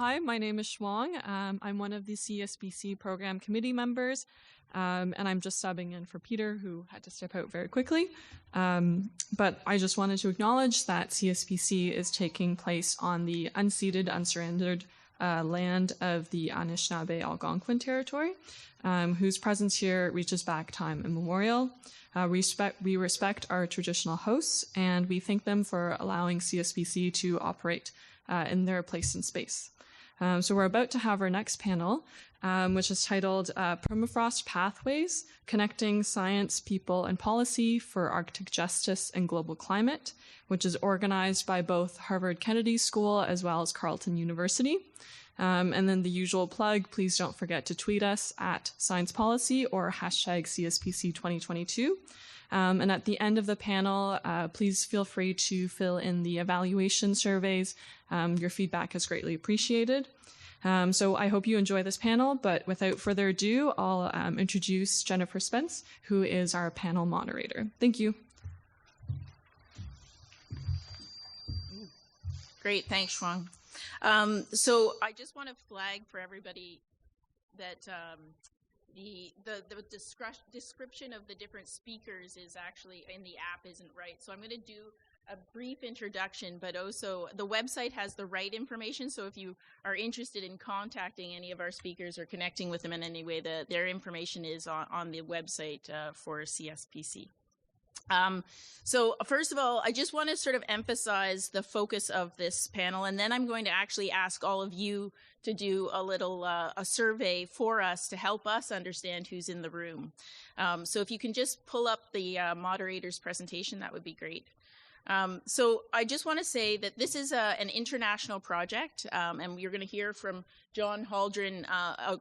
Hi, my name is Shuang. I'm one of the CSPC program committee members, and I'm just subbing in for Peter, who had to step out very quickly. But I just wanted to acknowledge that CSPC is taking place on the unceded, unsurrendered land of the Anishinaabe Algonquin territory, whose presence here reaches back time immemorial. We respect our traditional hosts, and we thank them for allowing CSPC to operate in their place in space. So we're about to have our next panel, which is titled Permafrost Pathways, Connecting Science, People, and Policy for Arctic Justice and Global Climate, which is organized by both Harvard Kennedy School as well as Carleton University. And then the usual plug, please don't forget to tweet us at Science Policy or hashtag CSPC 2022. And at the end of the panel, please feel free to fill in the evaluation surveys. Your feedback is greatly appreciated. So I hope you enjoy this panel, but without further ado, I'll introduce Jennifer Spence, who is our panel moderator. Thank you. Great, thanks, Shuang. So I just want to flag for everybody that the description of the different speakers is actually in the app isn't right. So I'm going to do a brief introduction, but also the website has the right information. So if you are interested in contacting any of our speakers or connecting with them in any way, their information is on the website for CSPC. So first of all, I just want to sort of emphasize the focus of this panel, and then I'm going to actually ask all of you to do a little a survey for us to help us understand who's in the room. So if you can just pull up the moderator's presentation, that would be great. So I just want to say that this is an international project, and you're going to hear from John Haldren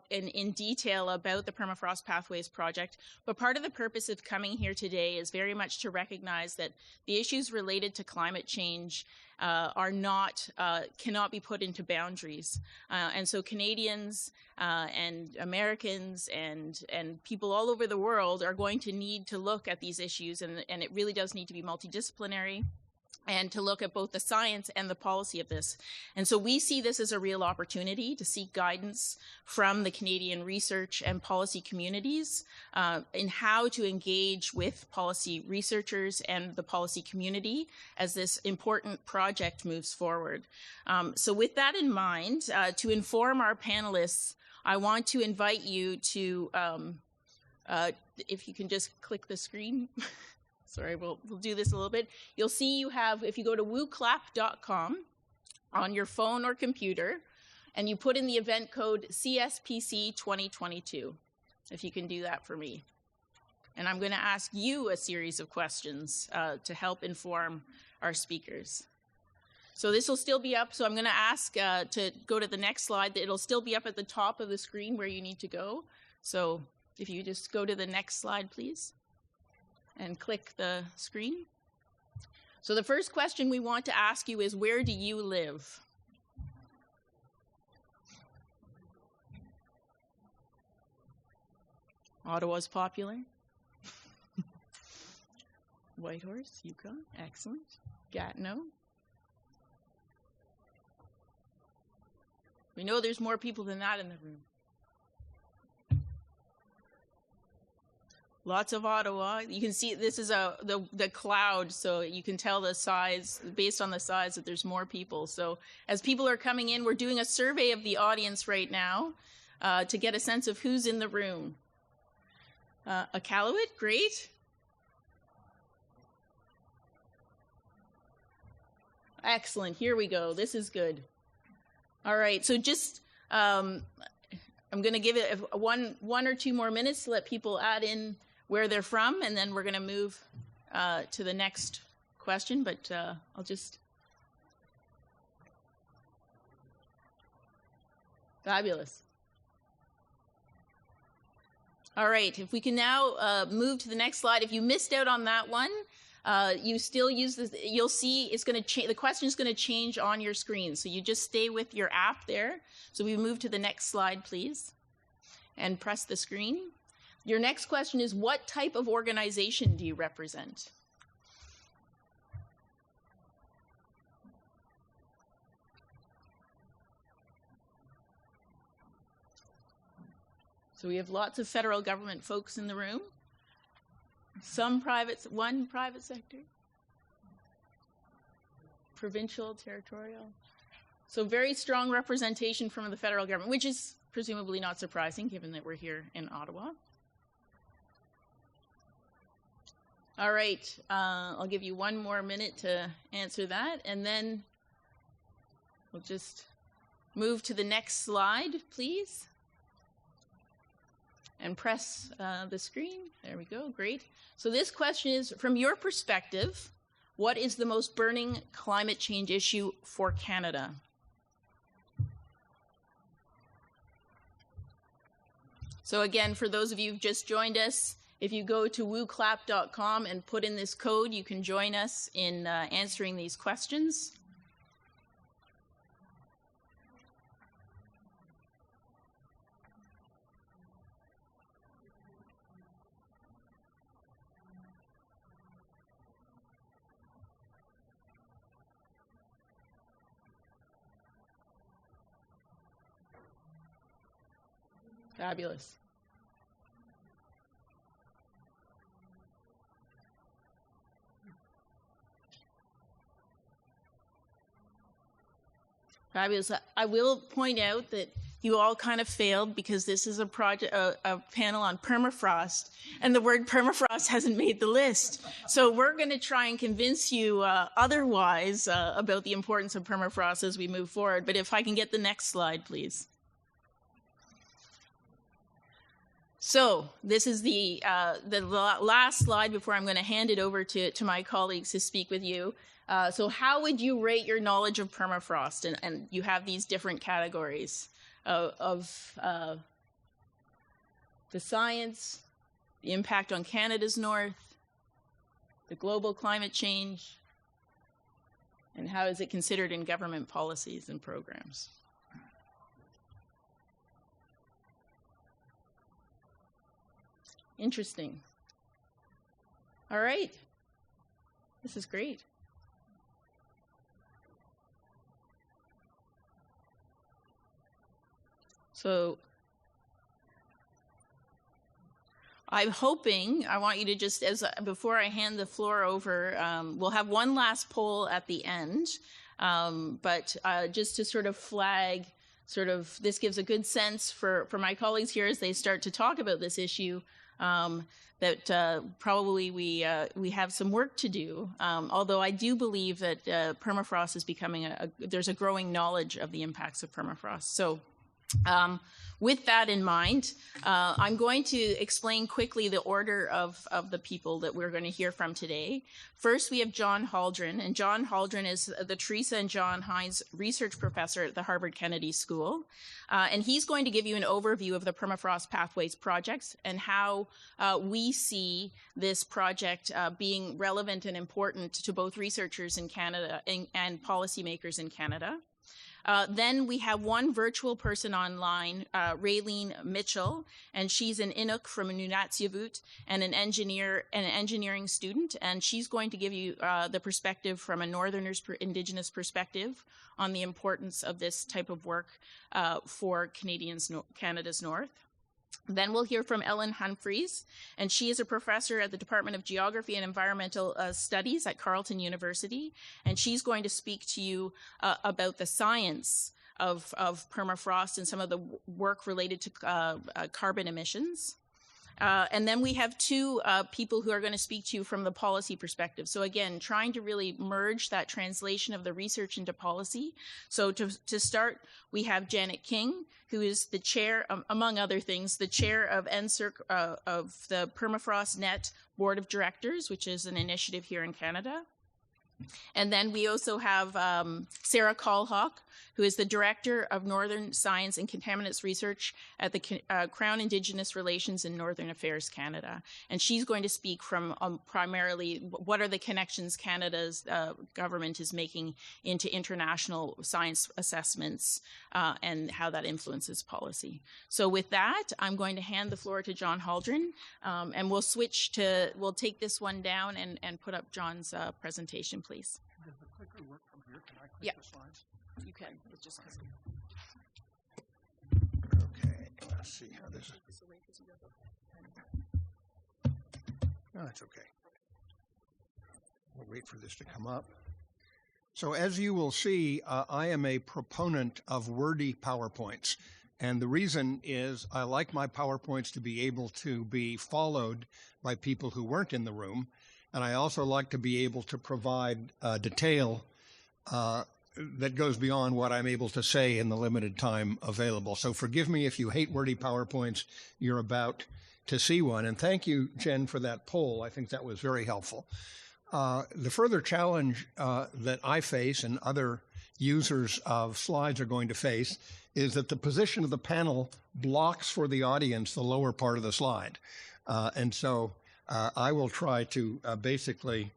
in detail about the Permafrost Pathways project. But part of the purpose of coming here today is very much to recognize that the issues related to climate change cannot be put into boundaries. And so Canadians and Americans and people all over the world are going to need to look at these issues, and it really does need to be multidisciplinary, and to look at both the science and the policy of this. And so we see this as a real opportunity to seek guidance from the Canadian research and policy communities in how to engage with policy researchers and the policy community as this important project moves forward. So with that in mind, to inform our panelists, I want to invite you to, if you can just click the screen. Sorry, we'll do this a little bit. You'll see you have, if you go to wooclap.com on your phone or computer, and you put in the event code CSPC 2022, if you can do that for me. And I'm going to ask you a series of questions to help inform our speakers. So this will still be up, so I'm going to ask to go to the next slide. It'll still be up at the top of the screen where you need to go. So if you just go to the next slide, please, and click the screen. So the first question we want to ask you is, where do you live? Ottawa's popular. Whitehorse, Yukon, excellent. Gatineau. We know there's more people than that in the room. Lots of Ottawa. You can see this is the cloud, so you can tell the size, based on the size, that there's more people. So as people are coming in, we're doing a survey of the audience right now to get a sense of who's in the room. Iqaluit, great. Excellent, here we go. This is good. All right, so just, I'm going to give it one or two more minutes to let people add in where they're from, and then we're going to move to the next question, but I'll just... Fabulous. All right, if we can now move to the next slide. If you missed out on that one, you still use this, you'll see it's going to change, the question is going to change on your screen, so you just stay with your app there. So we move to the next slide, please, and press the screen. Your next question is, what type of organization do you represent? So we have lots of federal government folks in the room. One private sector. Provincial, territorial. So very strong representation from the federal government, which is presumably not surprising given that we're here in Ottawa. All right, I'll give you one more minute to answer that, and then we'll just move to the next slide, please. And press the screen. There we go, great. So this question is, from your perspective, what is the most burning climate change issue for Canada? So again, for those of you who've just joined us, if you go to wooclap.com and put in this code, you can join us in answering these questions. Fabulous. Fabulous. I will point out that you all kind of failed because this is a project, a panel on permafrost, and the word permafrost hasn't made the list. So we're going to try and convince you otherwise about the importance of permafrost as we move forward. But if I can get the next slide, please. So this is the last slide before I'm going to hand it over to my colleagues to speak with you. So how would you rate your knowledge of permafrost? And you have these different categories of the science, the impact on Canada's north, the global climate change, and how is it considered in government policies and programs? Interesting. All right. This is great. So I'm hoping, I want you to just, before I hand the floor over, we'll have one last poll at the end, but just to sort of flag, this gives a good sense for my colleagues here as they start to talk about this issue, that probably we have some work to do, although I do believe that permafrost is becoming there's a growing knowledge of the impacts of permafrost. So with that in mind, I'm going to explain quickly the order of the people that we're going to hear from today. First, we have John Haldren, and John Haldren is the Teresa and John Hines Research Professor at the Harvard Kennedy School. And he's going to give you an overview of the Permafrost Pathways projects and how we see this project being relevant and important to both researchers in Canada and policymakers in Canada. Then we have one virtual person online, Raylene Mitchell, and she's an Inuk from Nunatsiavut and an engineering student, and she's going to give you the perspective from a Northerners Indigenous perspective on the importance of this type of work for Canada's North. Then we'll hear from Ellen Humphreys, and she is a professor at the Department of Geography and Environmental Studies at Carleton University, and she's going to speak to you about the science of permafrost and some of the work related to carbon emissions. And then we have two people who are going to speak to you from the policy perspective. So again, trying to really merge that translation of the research into policy. So to start, we have Janet King, who is the chair, among other things, the chair of NSERC, of the Permafrost Net Board of Directors, which is an initiative here in Canada. And then we also have Sarah Callhawk, who is the Director of Northern Science and Contaminants Research at the Crown Indigenous Relations and Northern Affairs Canada. And she's going to speak from primarily what are the connections Canada's government is making into international science assessments and how that influences policy. So with that, I'm going to hand the floor to John Haldren, and we'll take this one down and put up John's presentation, please. Does the clicker work from here? Can I click the slides? You can. It's just Okay, let's see how this is. No, that's okay. We'll wait for this to come up. So as you will see, I am a proponent of wordy PowerPoints. And the reason is I like my PowerPoints to be able to be followed by people who weren't in the room. And I also like to be able to provide detail that goes beyond what I'm able to say in the limited time available. So forgive me if you hate wordy PowerPoints. You're about to see one. And thank you, Jen, for that poll. I think that was very helpful. The further challenge that I face and other users of slides are going to face is that the position of the panel blocks for the audience the lower part of the slide. And so I will try to basically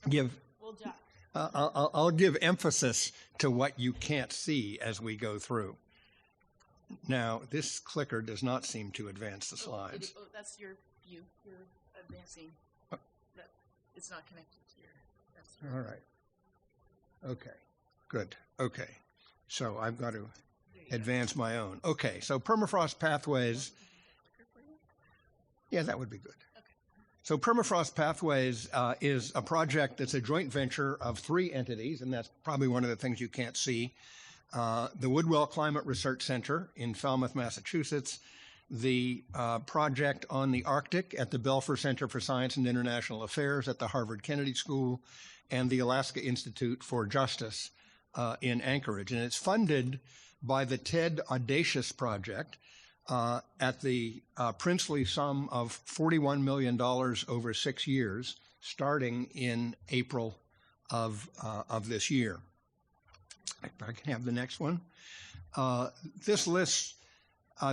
give... I'll give emphasis to what you can't see as we go through. Now, this clicker does not seem to advance the slides. That's your view. You're advancing. It's not connected to your... All right. Okay. Good. Okay. So I've got to advance my own. Okay. So Permafrost Pathways. Yeah, that would be good. So Permafrost Pathways is a project that's a joint venture of 3 entities, and that's probably one of the things you can't see. The Woodwell Climate Research Center in Falmouth, Massachusetts, the project on the Arctic at the Belfer Center for Science and International Affairs at the Harvard Kennedy School, and the Alaska Institute for Justice in Anchorage. And it's funded by the TED Audacious Project, at the princely sum of $41 million over 6 years, starting in April of this year. If I can have the next one. This lists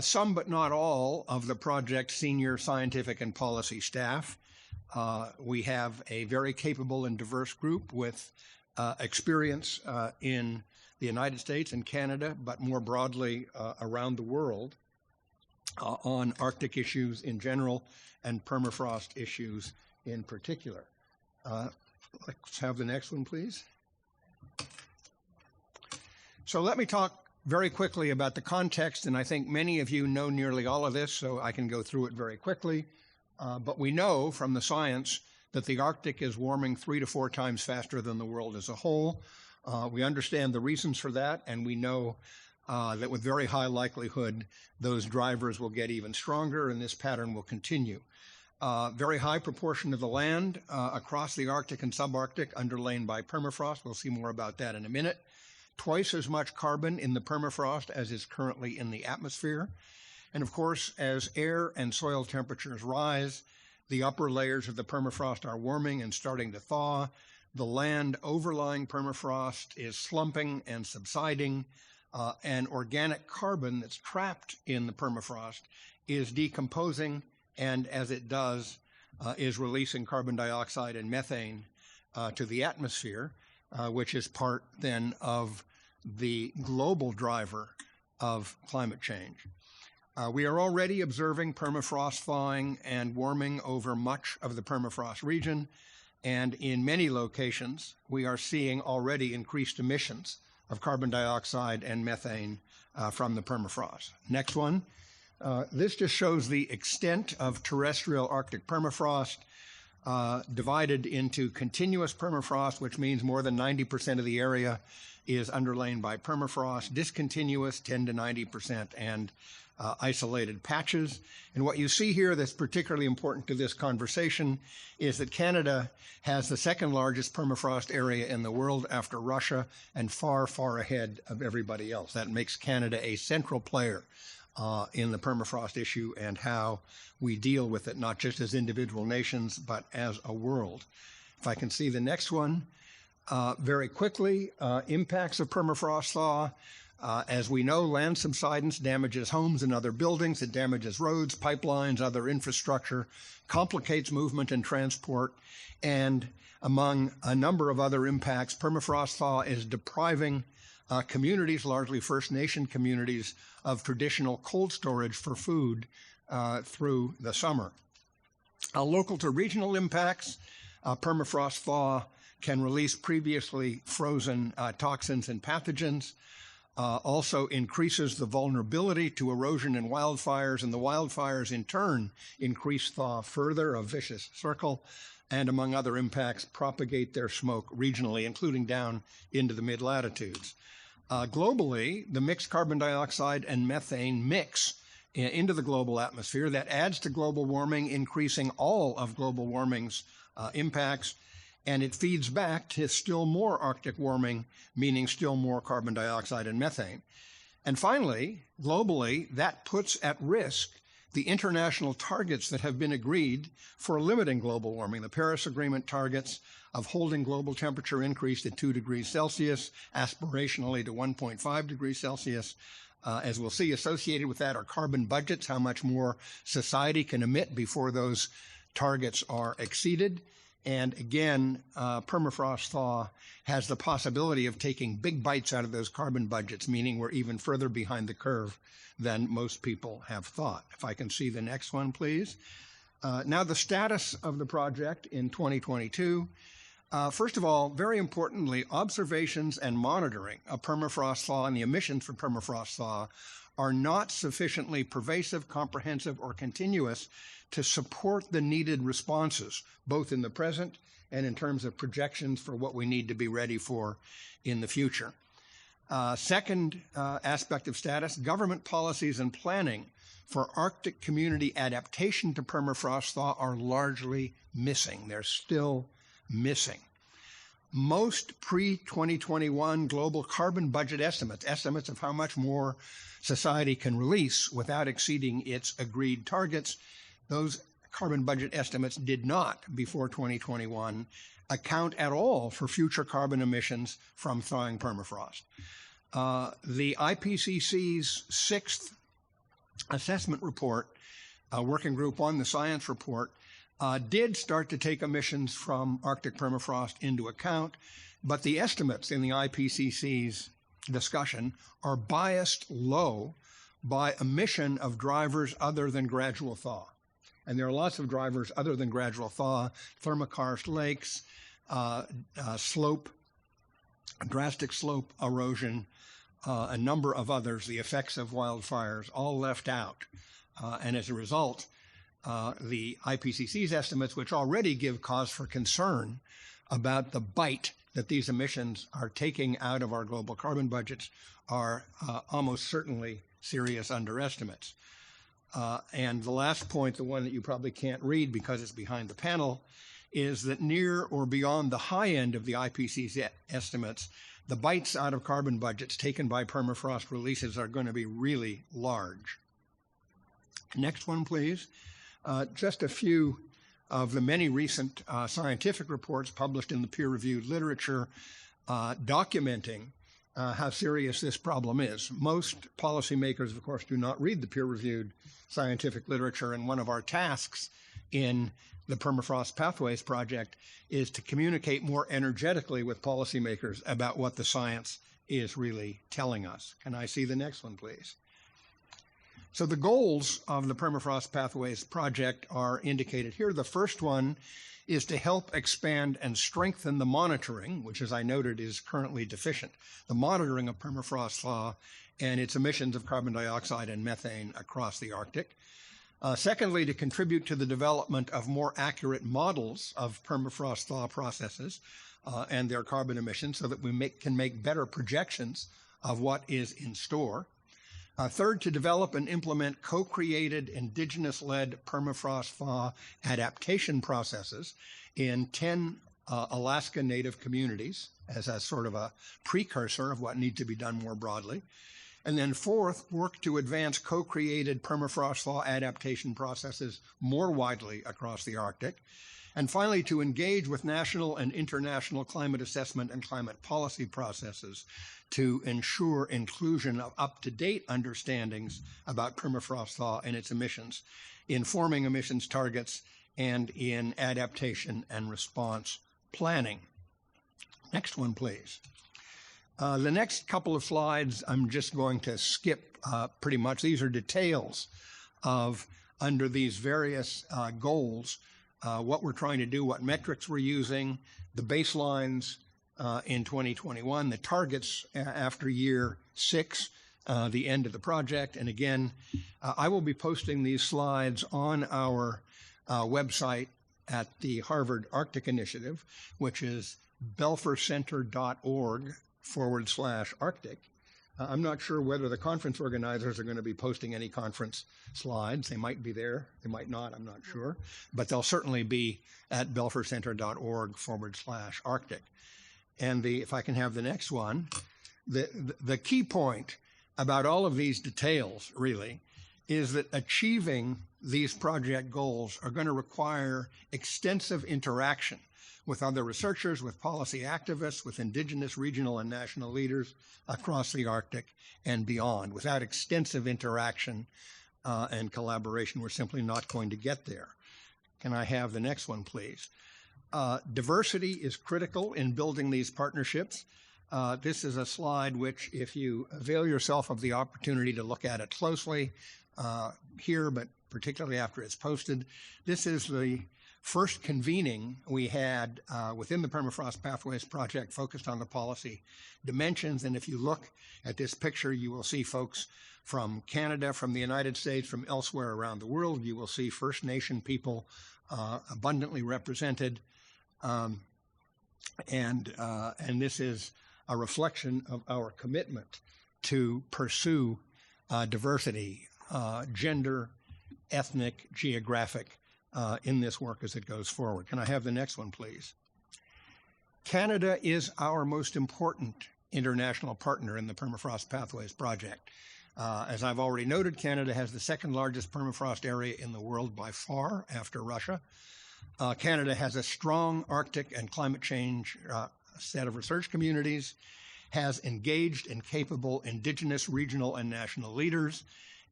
some but not all of the project's senior scientific and policy staff. We have a very capable and diverse group with experience in the United States and Canada, but more broadly around the world. On Arctic issues in general and permafrost issues in particular. Let's have the next one, please. So let me talk very quickly about the context, and I think many of you know nearly all of this, so I can go through it very quickly. But we know from the science that the Arctic is warming 3 to 4 times faster than the world as a whole. We understand the reasons for that, and we know that with very high likelihood, those drivers will get even stronger and this pattern will continue. Very high proportion of the land across the Arctic and subarctic underlain by permafrost. We'll see more about that in a minute. Twice as much carbon in the permafrost as is currently in the atmosphere. And of course, as air and soil temperatures rise, the upper layers of the permafrost are warming and starting to thaw. The land overlying permafrost is slumping and subsiding. And organic carbon that's trapped in the permafrost is decomposing, and as it does, is releasing carbon dioxide and methane to the atmosphere, which is part then of the global driver of climate change. We are already observing permafrost thawing and warming over much of the permafrost region, and in many locations, we are seeing already increased emissions of carbon dioxide and methane from the permafrost. Next one. This just shows the extent of terrestrial Arctic permafrost divided into continuous permafrost, which means more than 90% of the area is underlain by permafrost, discontinuous 10 to 90%, and isolated patches. And what you see here that's particularly important to this conversation is that Canada has the second largest permafrost area in the world after Russia and far, far ahead of everybody else. That makes Canada a central player in the permafrost issue and how we deal with it, not just as individual nations, but as a world. If I can see the next one, very quickly, impacts of permafrost thaw. As we know, land subsidence damages homes and other buildings. It damages roads, pipelines, other infrastructure, complicates movement and transport, and among a number of other impacts, permafrost thaw is depriving communities, largely First Nation communities, of traditional cold storage for food through the summer. Local to regional impacts, permafrost thaw can release previously frozen toxins and pathogens. also increases the vulnerability to erosion and wildfires, and the wildfires in turn increase thaw further, a vicious circle, and among other impacts, propagate their smoke regionally, including down into the mid-latitudes. Globally, the mixed carbon dioxide and methane mix into the global atmosphere that adds to global warming, increasing all of global warming's impacts, and it feeds back to still more Arctic warming, meaning still more carbon dioxide and methane. And finally, globally, that puts at risk the international targets that have been agreed for limiting global warming. The Paris Agreement targets of holding global temperature increase to 2 degrees Celsius, aspirationally to 1.5 degrees Celsius. As we'll see, associated with that are carbon budgets, how much more society can emit before those targets are exceeded. And again, permafrost thaw has the possibility of taking big bites out of those carbon budgets, meaning we're even further behind the curve than most people have thought. If I can see the next one, please. Now, the status of the project in 2022. First of all, very importantly, observations and monitoring of permafrost thaw and the emissions from permafrost thaw are not sufficiently pervasive, comprehensive, or continuous to support the needed responses, both in the present and in terms of projections for what we need to be ready for in the future. Second aspect of status, government policies and planning for Arctic community adaptation to permafrost thaw are largely missing. They're still missing. Most pre-2021 global carbon budget estimates of how much more society can release without exceeding its agreed targets, those carbon budget estimates did not, before 2021, account at all for future carbon emissions from thawing permafrost. The IPCC's sixth assessment report, Working Group 1, the science report, did start to take emissions from Arctic permafrost into account, but the estimates in the IPCC's discussion are biased low by emission of drivers other than gradual thaw. And there are lots of drivers other than gradual thaw, thermokarst lakes, drastic slope erosion, a number of others, the effects of wildfires, all left out. And as a result, the IPCC's estimates, which already give cause for concern about the bite that these emissions are taking out of our global carbon budgets, are almost certainly serious underestimates. And the last point, the one that you probably can't read because it's behind the panel, is that near or beyond the high end of the IPCC's estimates, the bites out of carbon budgets taken by permafrost releases are going to be really large. Next one, please. Just a few of the many recent scientific reports published in the peer-reviewed literature documenting how serious this problem is. Most policymakers, of course, do not read the peer-reviewed scientific literature, and one of our tasks in the Permafrost Pathways Project is to communicate more energetically with policymakers about what the science is really telling us. Can I see the next one, please? So the goals of the Permafrost Pathways Project are indicated here. The first one is to help expand and strengthen the monitoring, which, as I noted, is currently deficient, the monitoring of permafrost thaw and its emissions of carbon dioxide and methane across the Arctic. Secondly, to contribute to the development of more accurate models of permafrost thaw processes and their carbon emissions so that we can make better projections of what is in store. Third, to develop and implement co-created indigenous-led permafrost thaw adaptation processes in 10 Alaska Native communities as a sort of a precursor of what needs to be done more broadly. And then fourth, work to advance co-created permafrost thaw adaptation processes more widely across the Arctic. And finally, to engage with national and international climate assessment and climate policy processes to ensure inclusion of up-to-date understandings about permafrost thaw and its emissions, in forming emissions targets and in adaptation and response planning. Next one, please. The next couple of slides, I'm just going to skip pretty much. These are details of, under these various goals, what we're trying to do, what metrics we're using, the baselines in 2021, the targets after year 6, the end of the project. And again, I will be posting these slides on our website at the Harvard Arctic Initiative, which is belfercenter.org/Arctic. I'm not sure whether the conference organizers are going to be posting any conference slides. They might be there. They might not. I'm not sure. But they'll certainly be at belfercenter.org/Arctic. And if I can have the next one, the key point about all of these details, really, is that achieving these project goals are going to require extensive interaction with other researchers, with policy activists, with indigenous, regional, and national leaders across the Arctic and beyond. Without extensive interaction and collaboration, we're simply not going to get there. Can I have the next one, please? Diversity is critical in building these partnerships. This is a slide which, if you avail yourself of the opportunity to look at it closely here, but particularly after it's posted, this is the first convening we had within the Permafrost Pathways Project focused on the policy dimensions. And if you look at this picture, you will see folks from Canada, from the United States, from elsewhere around the world. You will see First Nation people abundantly represented. And this is a reflection of our commitment to pursue diversity, gender, ethnic, geographic, in this work as it goes forward. Can I have the next one, please? Canada is our most important international partner in the Permafrost Pathways Project. As I've already noted, Canada has the second largest permafrost area in the world by far after Russia. Canada has a strong Arctic and climate change set of research communities, has engaged and capable indigenous, regional, and national leaders,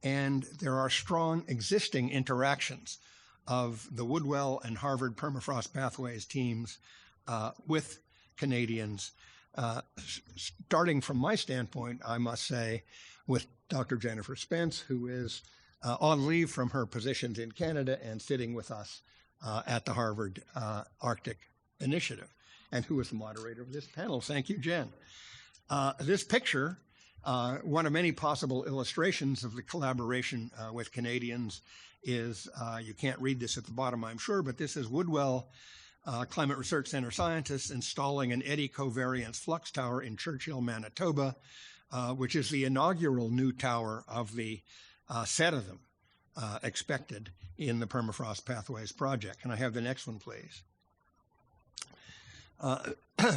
and there are strong existing interactions of the Woodwell and Harvard Permafrost Pathways teams with Canadians, starting from my standpoint, I must say, with Dr. Jennifer Spence, who is on leave from her positions in Canada and sitting with us at the Harvard Arctic Initiative, and who is the moderator of this panel. Thank you, Jen. This picture, one of many possible illustrations of the collaboration with Canadians, is, you can't read this at the bottom, I'm sure, but this is Woodwell Climate Research Center scientists installing an eddy covariance flux tower in Churchill, Manitoba, which is the inaugural new tower of the set of them expected in the Permafrost Pathways Project. Can I have the next one, please?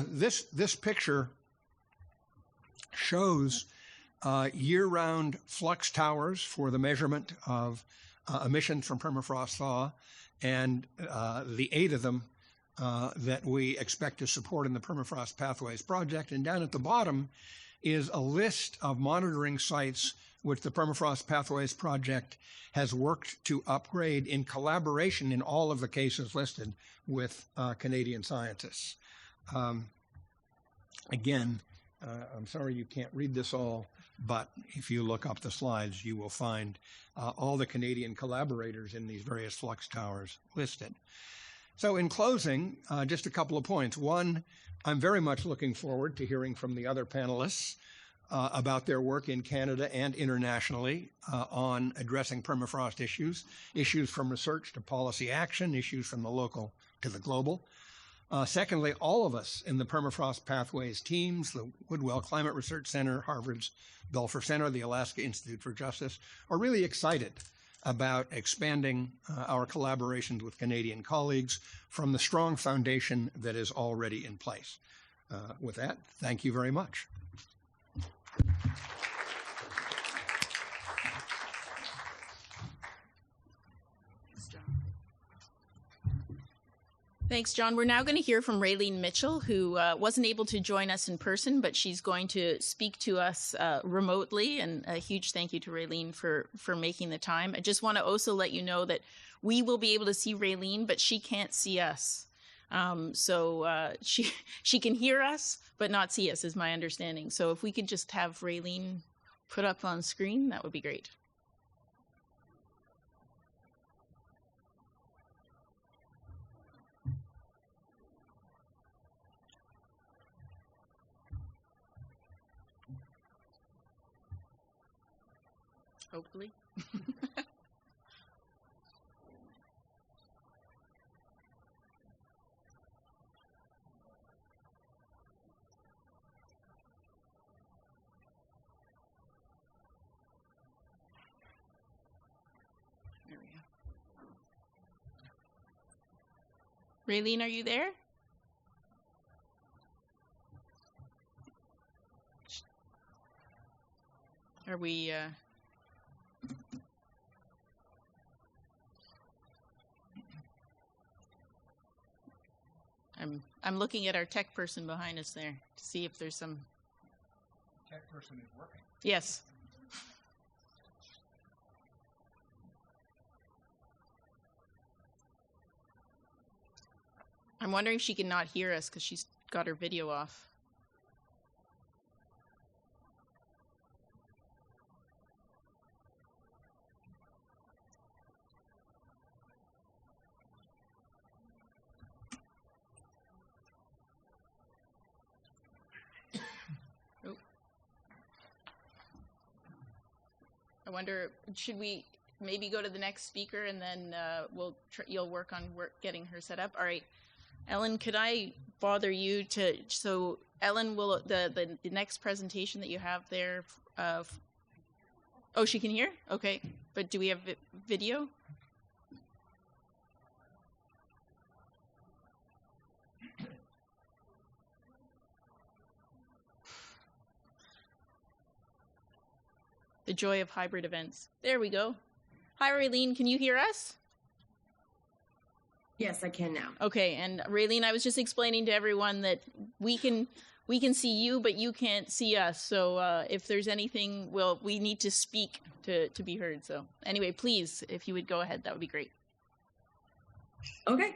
This picture shows year-round flux towers for the measurement of emissions from permafrost thaw, and the 8 of them that we expect to support in the Permafrost Pathways Project. And down at the bottom is a list of monitoring sites which the Permafrost Pathways Project has worked to upgrade in collaboration in all of the cases listed with Canadian scientists. Again, I'm sorry you can't read this all, but if you look up the slides, you will find all the Canadian collaborators in these various flux towers listed. So in closing, just a couple of points. One, I'm very much looking forward to hearing from the other panelists about their work in Canada and internationally on addressing permafrost issues from research to policy action, issues from the local to the global. Secondly, all of us in the Permafrost Pathways teams, the Woodwell Climate Research Center, Harvard's Belfer Center, the Alaska Institute for Justice, are really excited about expanding our collaborations with Canadian colleagues from the strong foundation that is already in place. With that, thank you very much. Thanks, John. We're now going to hear from Raylene Mitchell, who wasn't able to join us in person, but she's going to speak to us remotely. And a huge thank you to Raylene for making the time. I just want to also let you know that we will be able to see Raylene, but she can't see us. So she can hear us, but not see us, is my understanding. So if we could just have Raylene put up on screen, that would be great. hopefully. There we go. Raylene, are you there? Are we, I'm looking at our tech person behind us there to see if there's some. Tech person is working. Yes. I'm wondering if she can not hear us because she's got her video off. I wonder, should we maybe go to the next speaker and then you'll work on getting her set up? All right, Ellen, could I bother you to? So Ellen, will the next presentation that you have there? Oh, she can hear. Okay, but do we have video? The joy of hybrid events. There we go. Hi, Raylene, can you hear us? Yes, I can now. Okay, and Raylene, I was just explaining to everyone that we can see you, but you can't see us. So if there's anything, we need to speak to be heard. So anyway, please, if you would go ahead, that would be great. Okay,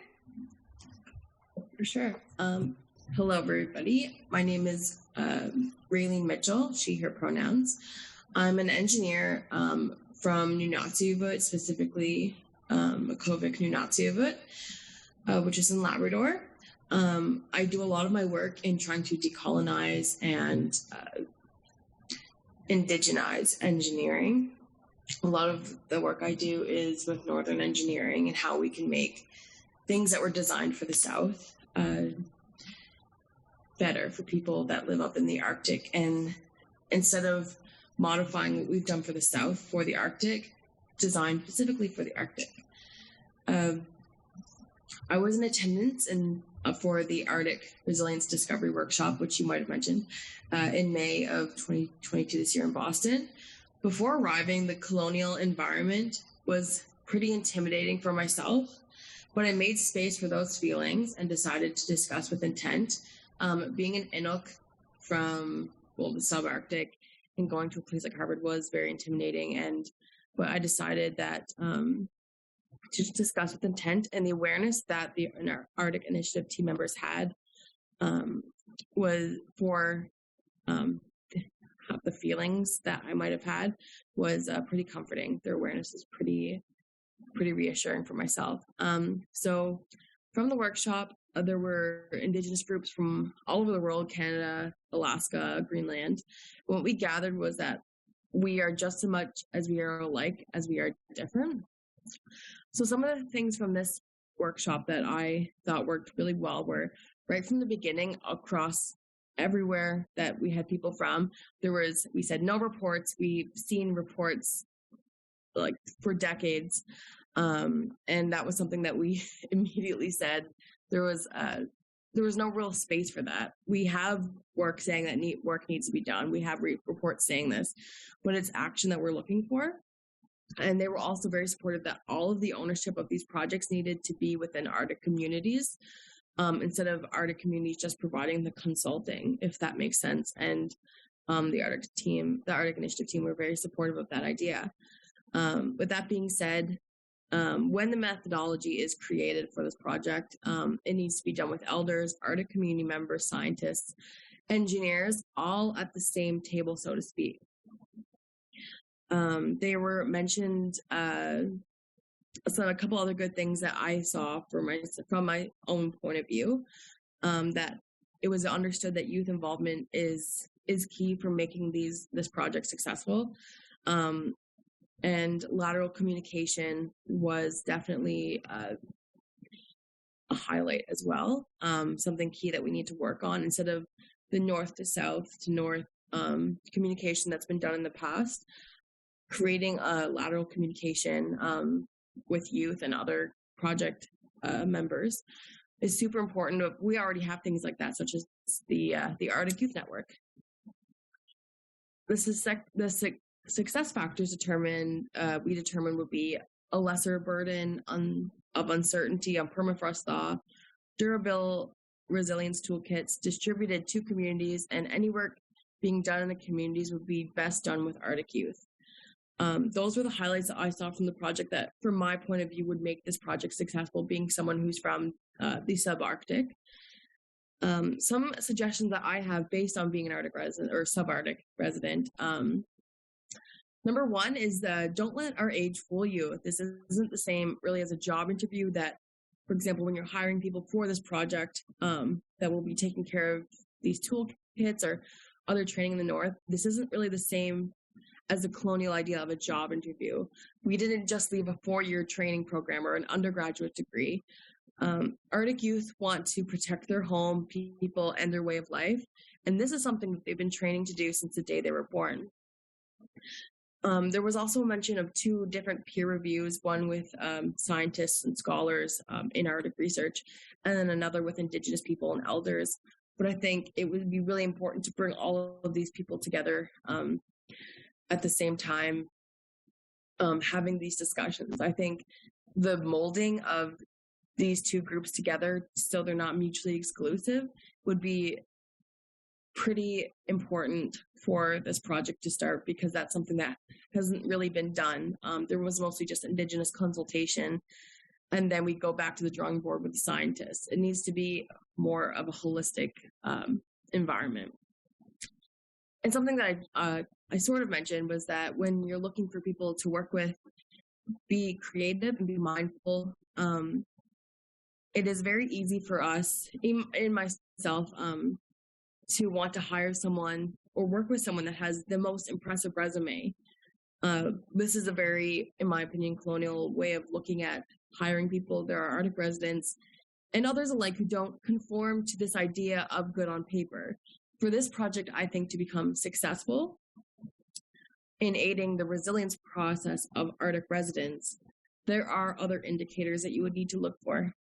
for sure. Hello, everybody. My name is Raylene Mitchell, she, her pronouns. I'm an engineer from Nunatsiavut, specifically Makovic Nunatsiavut, which is in Labrador. I do a lot of my work in trying to decolonize and indigenize engineering. A lot of the work I do is with Northern engineering and how we can make things that were designed for the South better for people that live up in the Arctic. And instead of modifying what we've done for the South for the Arctic, designed specifically for the Arctic. I was in attendance for the Arctic Resilience Discovery Workshop, which you might have mentioned, in May of 2022 this year in Boston. Before arriving, the colonial environment was pretty intimidating for myself, but I made space for those feelings and decided to discuss with intent. Being an Inuk from, the subarctic, and going to a place like Harvard was very intimidating. But I decided that to discuss with intent, and the awareness that our Arctic Initiative team members had was for the feelings that I might have had was pretty comforting. Their awareness is pretty reassuring for myself. So from the workshop, there were Indigenous groups from all over the world, Canada, Alaska, Greenland. What we gathered was that we are just as much as we are alike as we are different. So some of the things from this workshop that I thought worked really well were right from the beginning across everywhere that we had people from. We said no reports. We've seen reports like for decades. And that was something that we immediately said. There was no real space for that. We have work saying that work needs to be done. We have reports saying this, but it's action that we're looking for. And they were also very supportive that all of the ownership of these projects needed to be within Arctic communities, instead of Arctic communities just providing the consulting, if that makes sense. And the Arctic Initiative team were very supportive of that idea. With that being said, when the methodology is created for this project, it needs to be done with elders, Arctic community members, scientists, engineers, all at the same table, so to speak. They were mentioned a couple other good things that I saw from my own point of view, that it was understood that youth involvement is key for making this project successful. and lateral communication was definitely a highlight as well. Something key that we need to work on instead of the north to south to north communication that's been done in the past. Creating a lateral communication with youth and other project members is super important. We already have things like that, such as the Arctic Youth Network. The success factors we determined would be a lesser burden of uncertainty on permafrost thaw, durable resilience toolkits distributed to communities, and any work being done in the communities would be best done with Arctic Youth. Those were the highlights that I saw from the project that, from my point of view, would make this project successful, being someone who's from the subarctic. Some suggestions that I have based on being an Arctic resident or subarctic resident. Number one is don't let our age fool you. This isn't the same really as a job interview that, for example, when you're hiring people for this project that will be taking care of these toolkits or other training in the north, this isn't really the same as the colonial idea of a job interview. We didn't just leave a 4-year training program or an undergraduate degree. Arctic youth want to protect their home, people, and their way of life. And this is something that they've been training to do since the day they were born. There was also a mention of 2 different peer reviews, one with scientists and scholars in Arctic research, and then another with Indigenous people and elders. But I think it would be really important to bring all of these people together at the same time, having these discussions. I think the molding of these 2 groups together, so they're not mutually exclusive, would be pretty important for this project to start, because that's something that hasn't really been done. There was mostly just Indigenous consultation, and then we go back to the drawing board with the scientists. It needs to be more of a holistic environment. And something that I sort of mentioned was that when you're looking for people to work with, be creative and be mindful. It is very easy for us, in myself, to want to hire someone or work with someone that has the most impressive resume. This is a very, in my opinion, colonial way of looking at hiring people. There are Arctic residents and others alike who don't conform to this idea of good on paper. For this project, I think, to become successful in aiding the resilience process of Arctic residents, there are other indicators that you would need to look for.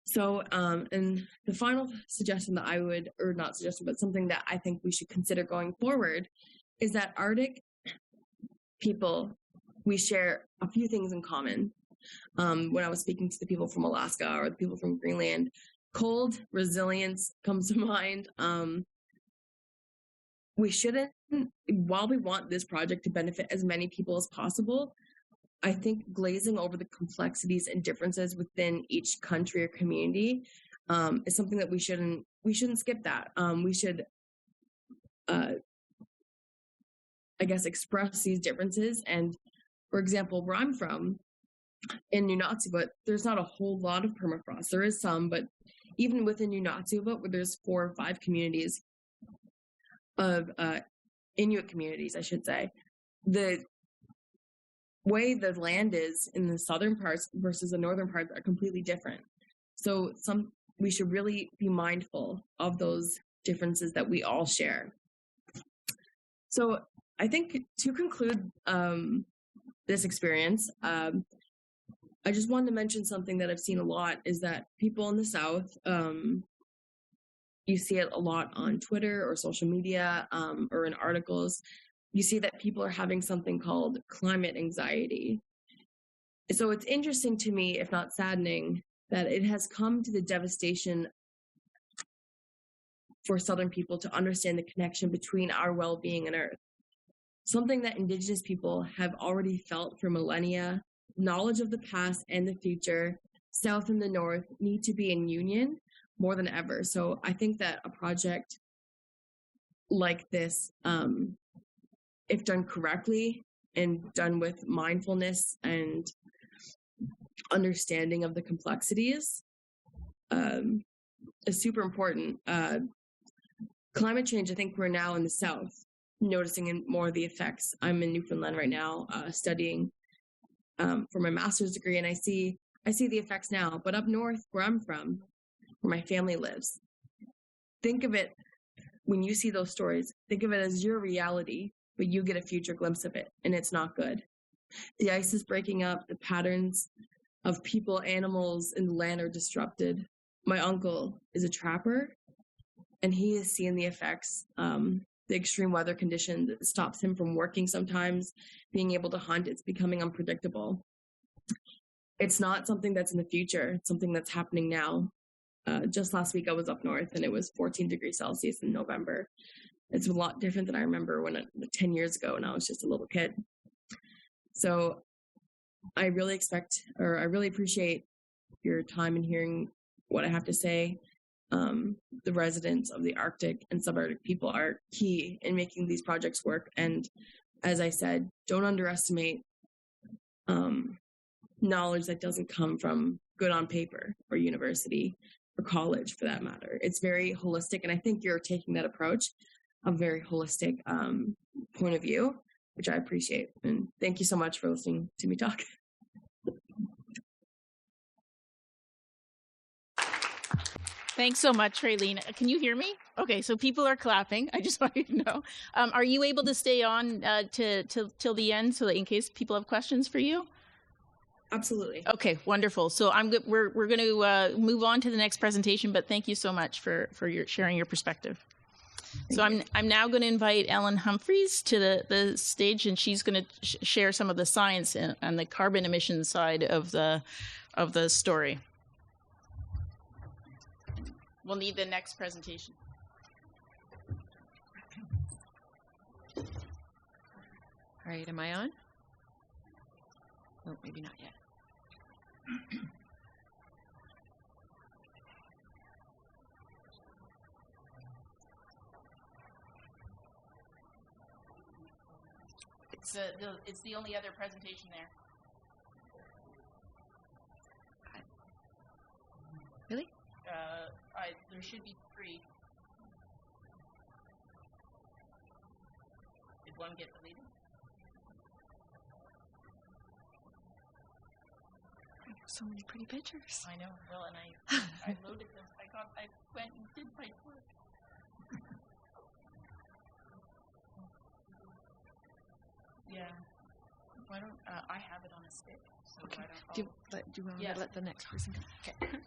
So, and the final suggestion that I would, or not suggestion, but something that I think we should consider going forward is that Arctic people, we share a few things in common. When I was speaking to the people from Alaska or the people from Greenland, cold resilience comes to mind. We shouldn't, while we want this project to benefit as many people as possible, I think glazing over the complexities and differences within each country or community is something that we shouldn't skip that. We should, I guess, express these differences. And for example, where I'm from, in Nunatsiavut, there's not a whole lot of permafrost. There is some, but even within Nunatsiavut, where there's 4 or 5 communities of Inuit communities, I should say, the way the land is in the southern parts versus the northern parts are completely different. So we should really be mindful of those differences that we all share. So I think to conclude this experience, I just wanted to mention something that I've seen a lot is that people in the South, you see it a lot on Twitter or social media or in articles, you see that people are having something called climate anxiety. So it's interesting to me, if not saddening, that it has come to the devastation for Southern people to understand the connection between our well-being and Earth. Something that Indigenous people have already felt for millennia. Knowledge of the past and the future, South and the North, need to be in union more than ever. So I think that a project like this, if done correctly and done with mindfulness and understanding of the complexities, is super important. Climate change, I think we're now in the South noticing more of the effects. I'm in Newfoundland right now, studying for my master's degree, and I see the effects now. But up north, where I'm from, where my family lives, think of it, when you see those stories, think of it as your reality, but you get a future glimpse of it, and it's not good. The ice is breaking up, the patterns of people, animals, and land are disrupted. My uncle is a trapper, and he is seeing the effects, the extreme weather condition that stops him from working sometimes, being able to hunt. It's becoming unpredictable. It's not something that's in the future. It's something that's happening now. Just last week I was up north, and it was 14 degrees Celsius in November. It's a lot different than I remember 10 years ago when I was just a little kid. So I really appreciate your time in hearing what I have to say. The residents of the Arctic and subarctic people are key in making these projects work. And as I said, don't underestimate knowledge that doesn't come from good on paper or university or college for that matter. It's very holistic. And I think you're taking that approach, a very holistic point of view, which I appreciate. And thank you so much for listening to me talk. Thanks so much, Raylene. Can you hear me? Okay, so people are clapping. I just want you to know. Are you able to stay on till the end, so that in case people have questions for you? Absolutely. Okay, wonderful. So we're going to move on to the next presentation, but thank you so much for your sharing your perspective. So I'm now going to invite Ellen Humphreys to the stage, and she's going to share some of the science and the carbon emission side of the story. We'll need the next presentation. All right, am I on? Oh, maybe not yet. It's the only other presentation there. Really? There should be 3. Did one get deleted? So many pretty pictures. I know. Well, and I loaded them. I went and did my work. Yeah. Why don't I have it on a stick? So Okay. why Do don't you want Yes. to let the next person go? Okay.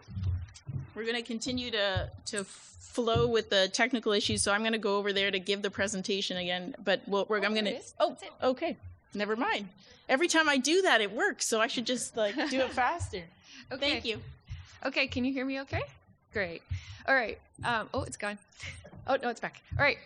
We're going to continue to flow with the technical issues, so I'm going to go over there to give the presentation again. But I'm going to. Oh, okay. Never mind. Every time I do that, it works. So I should just do it faster. Okay. Thank you. Okay, can you hear me okay? Great. All right. Oh, it's gone. Oh, no, it's back. All right.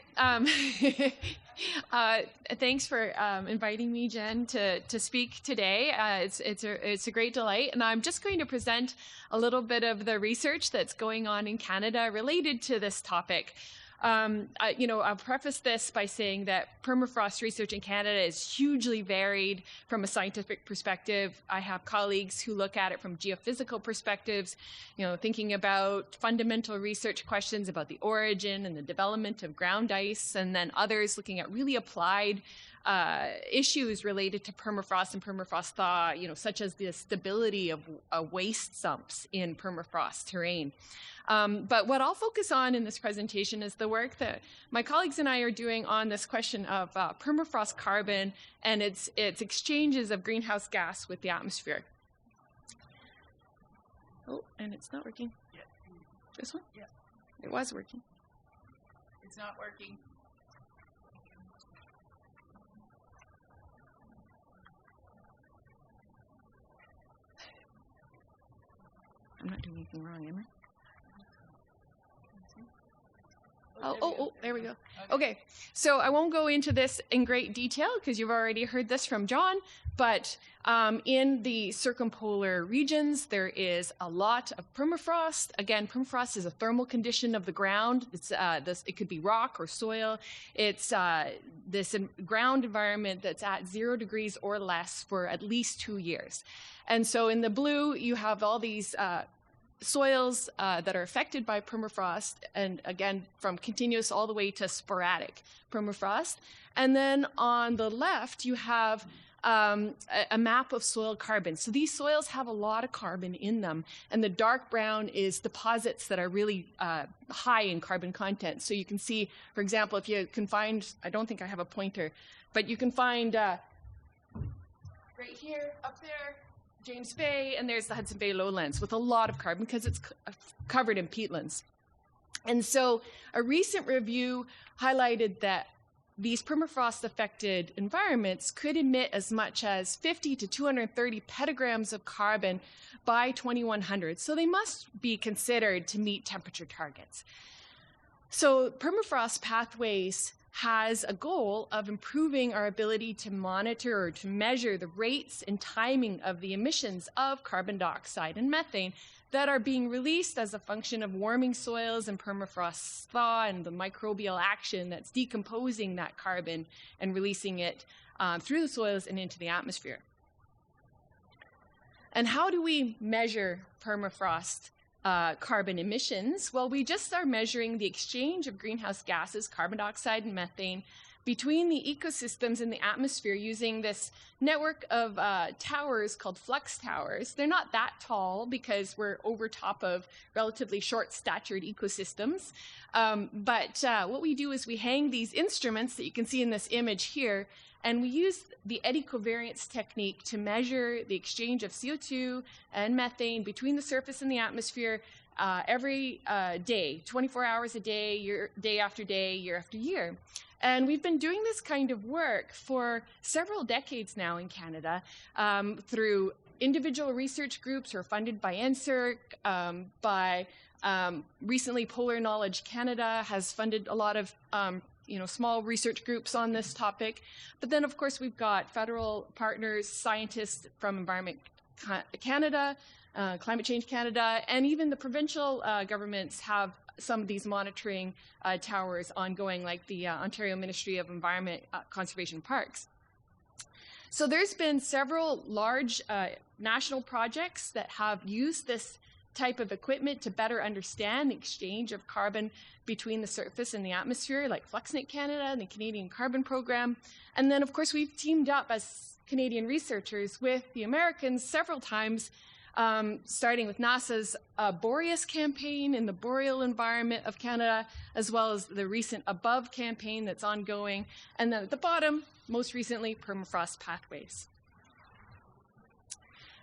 Thanks for inviting me, Jen, to speak today. It's a great delight, and I'm just going to present a little bit of the research that's going on in Canada related to this topic. I'll preface this by saying that permafrost research in Canada is hugely varied from a scientific perspective. I have colleagues who look at it from geophysical perspectives, thinking about fundamental research questions about the origin and the development of ground ice, and then others looking at really applied issues related to permafrost and permafrost thaw, such as the stability of waste sumps in permafrost terrain. But what I'll focus on in this presentation is the work that my colleagues and I are doing on this question of permafrost carbon and its exchanges of greenhouse gas with the atmosphere. Oh, and it's not working. Yeah. This one? Yeah. It was working. It's not working. I'm not doing anything wrong, am I? There we go. Okay, so I won't go into this in great detail because you've already heard this from John, but in the circumpolar regions, there is a lot of permafrost. Again, permafrost is a thermal condition of the ground. It could be rock or soil. It's this ground environment that's at 0 degrees or less for at least 2 years. And so in the blue, you have all these soils that are affected by permafrost, and again, from continuous all the way to sporadic permafrost. And then on the left, you have a map of soil carbon. So these soils have a lot of carbon in them, and the dark brown is deposits that are really high in carbon content. So you can see, for example, if you can find, I don't think I have a pointer, but you can find right here, up there, James Bay, and there's the Hudson Bay lowlands with a lot of carbon because it's covered in peatlands. And so a recent review highlighted that these permafrost-affected environments could emit as much as 50 to 230 petagrams of carbon by 2100. So they must be considered to meet temperature targets. So permafrost pathways has a goal of improving our ability to monitor or to measure the rates and timing of the emissions of carbon dioxide and methane that are being released as a function of warming soils and permafrost thaw and the microbial action that's decomposing that carbon and releasing it through the soils and into the atmosphere. And how do we measure permafrost carbon emissions? Well, we just are measuring the exchange of greenhouse gases, carbon dioxide and methane, between the ecosystems in the atmosphere using this network of towers called flux towers. They're not that tall because we're over top of relatively short-statured ecosystems. But what we do is we hang these instruments that you can see in this image here, and we use the eddy covariance technique to measure the exchange of CO2 and methane between the surface and the atmosphere every day, 24 hours a day, day after day, year after year. And we've been doing this kind of work for several decades now in Canada through individual research groups who are funded by NSERC, recently Polar Knowledge Canada has funded a lot of small research groups on this topic. But then, of course, we've got federal partners, scientists from Environment Canada, Climate Change Canada, and even the provincial governments have some of these monitoring towers ongoing, like the Ontario Ministry of Environment Conservation Parks. So there's been several large national projects that have used this type of equipment to better understand the exchange of carbon between the surface and the atmosphere, like FluxNet Canada and the Canadian Carbon Program. And then, of course, we've teamed up as Canadian researchers with the Americans several times, starting with NASA's Boreas campaign in the boreal environment of Canada, as well as the recent Above campaign that's ongoing. And then at the bottom, most recently, Permafrost Pathways.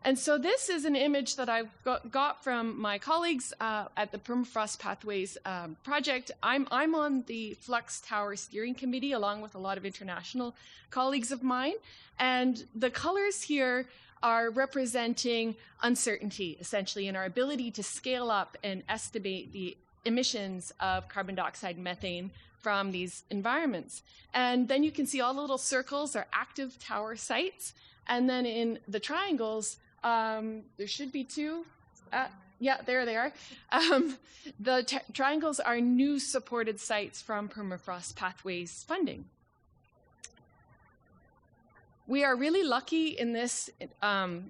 And so this is an image that I've got from my colleagues at the Permafrost Pathways project. I'm on the Flux Tower Steering Committee, along with a lot of international colleagues of mine. And the colors here are representing uncertainty, essentially, in our ability to scale up and estimate the emissions of carbon dioxide and methane from these environments. And then you can see all the little circles are active tower sites. And then in the triangles, there should be two. Yeah, there they are. The triangles are new supported sites from Permafrost Pathways funding. We are really lucky in this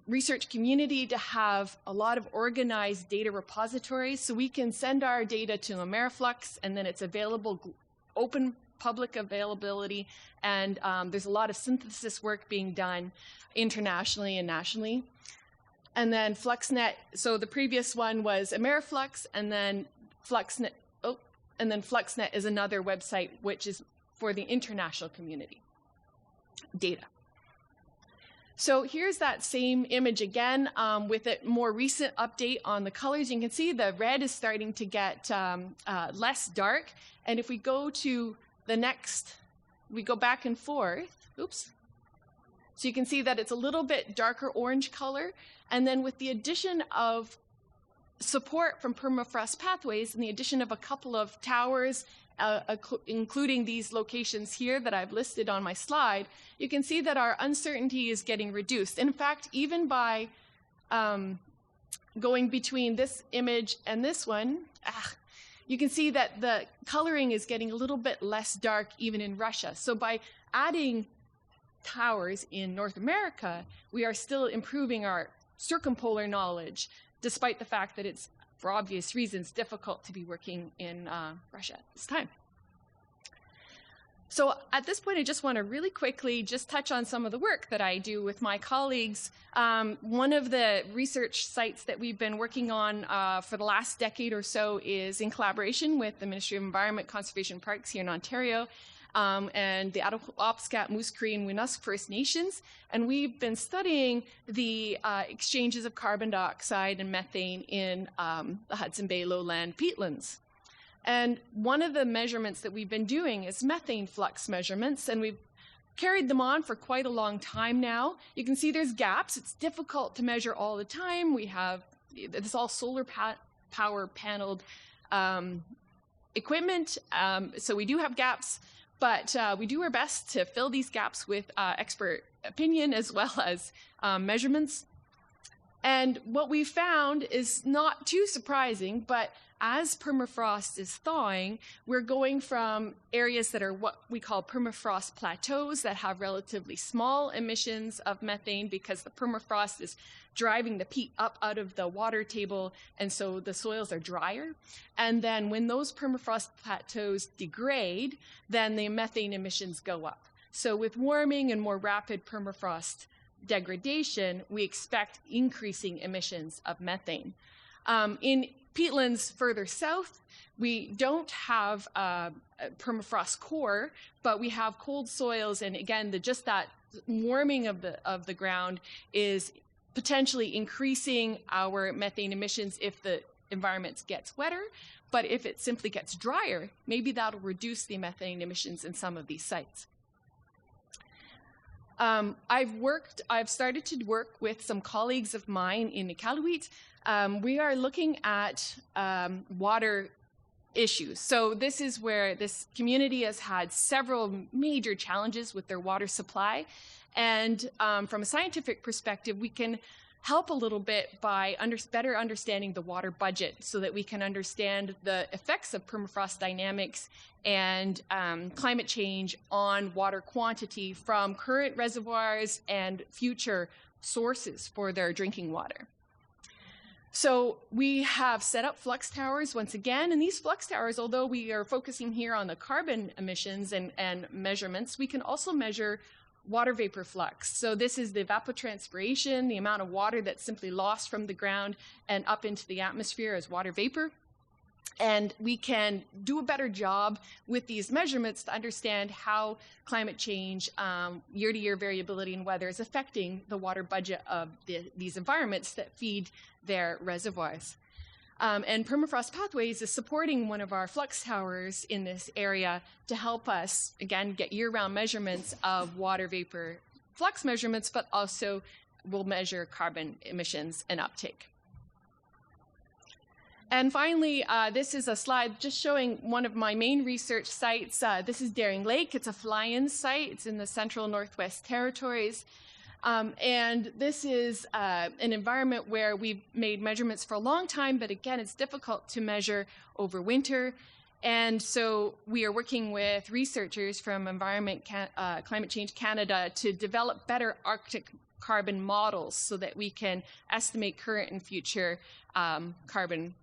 research community to have a lot of organized data repositories, so we can send our data to Ameriflux, and then it's available, open public availability, and there's a lot of synthesis work being done internationally and nationally. And then FluxNet, so the previous one was Ameriflux, and then FluxNet, and then FluxNet is another website which is for the international community data. So here's that same image again with a more recent update on the colors. You can see the red is starting to get less dark. And if we go to the next, we go back and forth, oops. So you can see that it's a little bit darker orange color. And then with the addition of support from Permafrost Pathways and the addition of a couple of towers, including these locations here that I've listed on my slide, you can see that our uncertainty is getting reduced. In fact, even by going between this image and this one, you can see that the coloring is getting a little bit less dark even in Russia. So by adding towers in North America, we are still improving our circumpolar knowledge, despite the fact that it's for obvious reasons, difficult to be working in Russia at this time. So at this point, I just want to really quickly just touch on some of the work that I do with my colleagues. One of the research sites that we've been working on for the last decade or so is in collaboration with the Ministry of Environment, Conservation Parks here in Ontario, and the Atapskat, Moose Cree, and Winnusk First Nations. And we've been studying the exchanges of carbon dioxide and methane in the Hudson Bay lowland peatlands. And one of the measurements that we've been doing is methane flux measurements, and we've carried them on for quite a long time now. You can see there's gaps. It's difficult to measure all the time. We have this all solar power paneled equipment, so we do have gaps, but we do our best to fill these gaps with expert opinion as well as measurements. And what we found is not too surprising, but as permafrost is thawing, we're going from areas that are what we call permafrost plateaus that have relatively small emissions of methane because the permafrost is driving the peat up out of the water table, and so the soils are drier. And then when those permafrost plateaus degrade, then the methane emissions go up. So with warming and more rapid permafrost degradation, we expect increasing emissions of methane. In peatlands further south, we don't have a permafrost core, but we have cold soils, and again, just that warming of the ground is potentially increasing our methane emissions if the environment gets wetter. But if it simply gets drier, maybe that'll reduce the methane emissions in some of these sites. I've started to work with some colleagues of mine in Iqaluit. We are looking at water issues. So this is where this community has had several major challenges with their water supply. And from a scientific perspective, we can help a little bit by better understanding the water budget so that we can understand the effects of permafrost dynamics and climate change on water quantity from current reservoirs and future sources for their drinking water. So we have set up flux towers once again, and these flux towers, although we are focusing here on the carbon emissions and measurements, we can also measure water vapor flux. So this is the evapotranspiration, the amount of water that's simply lost from the ground and up into the atmosphere as water vapor. And we can do a better job with these measurements to understand how climate change, year-to-year variability in weather is affecting the water budget of these environments that feed their reservoirs. And Permafrost Pathways is supporting one of our flux towers in this area to help us, again, get year-round measurements of water vapor flux measurements, but also will measure carbon emissions and uptake. And finally, this is a slide just showing one of my main research sites. This is Daring Lake. It's a fly-in site. It's in the Central Northwest Territories. And this is an environment where we've made measurements for a long time, but again, it's difficult to measure over winter. And so we are working with researchers from Climate Change Canada to develop better Arctic carbon models so that we can estimate current and future carbon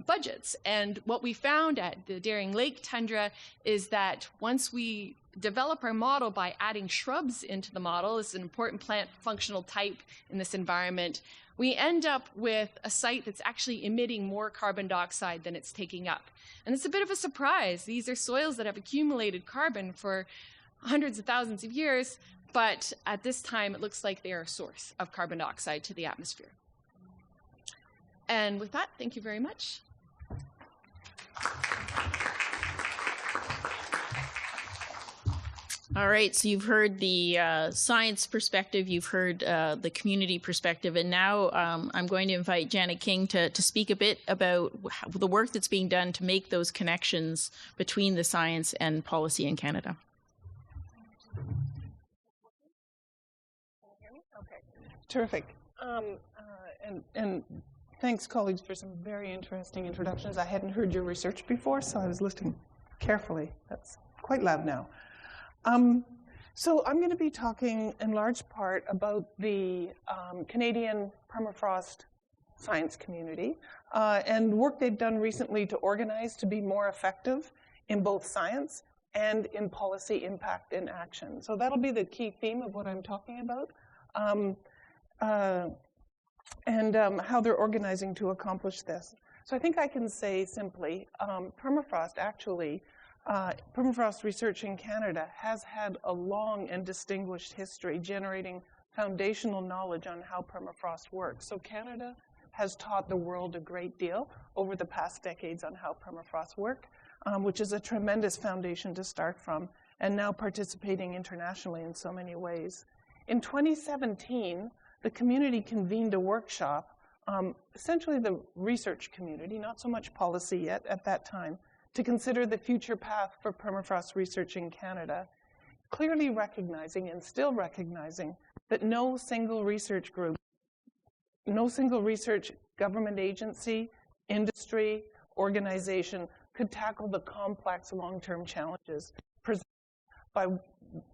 budgets. And what we found at the Daring Lake tundra is that once we develop our model by adding shrubs into the model, it's an important plant functional type in this environment, we end up with a site that's actually emitting more carbon dioxide than it's taking up. And it's a bit of a surprise. These are soils that have accumulated carbon for hundreds of thousands of years, but at this time it looks like they are a source of carbon dioxide to the atmosphere. And with that, thank you very much. All right, so you've heard the science perspective, you've heard the community perspective, and now I'm going to invite Janet King to speak a bit about the work that's being done to make those connections between the science and policy in Canada. Okay, terrific. And thanks, colleagues, for some very interesting introductions. I hadn't heard your research before, so I was listening carefully. That's quite loud now. So I'm going to be talking in large part about the Canadian permafrost science community, and work they've done recently to organize to be more effective in both science and in policy impact and action. So that'll be the key theme of what I'm talking about, and how they're organizing to accomplish this. So I think I can say simply, Permafrost research in Canada has had a long and distinguished history generating foundational knowledge on how permafrost works. So Canada has taught the world a great deal over the past decades on how permafrost work, which is a tremendous foundation to start from, and now participating internationally in so many ways. In 2017, the community convened a workshop, essentially the research community, not so much policy yet at that time, to consider the future path for permafrost research in Canada, clearly recognizing and still recognizing that no single research group, no single research government agency, industry, organization could tackle the complex long-term challenges presented by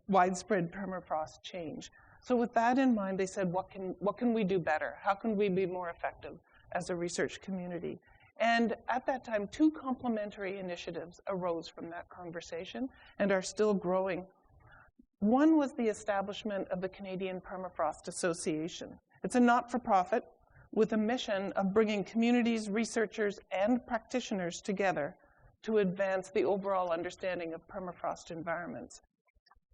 widespread permafrost change. So with that in mind, they said, what can we do better? How can we be more effective as a research community? And at that time, two complementary initiatives arose from that conversation and are still growing. One was the establishment of the Canadian Permafrost Association. It's a not-for-profit with a mission of bringing communities, researchers, and practitioners together to advance the overall understanding of permafrost environments.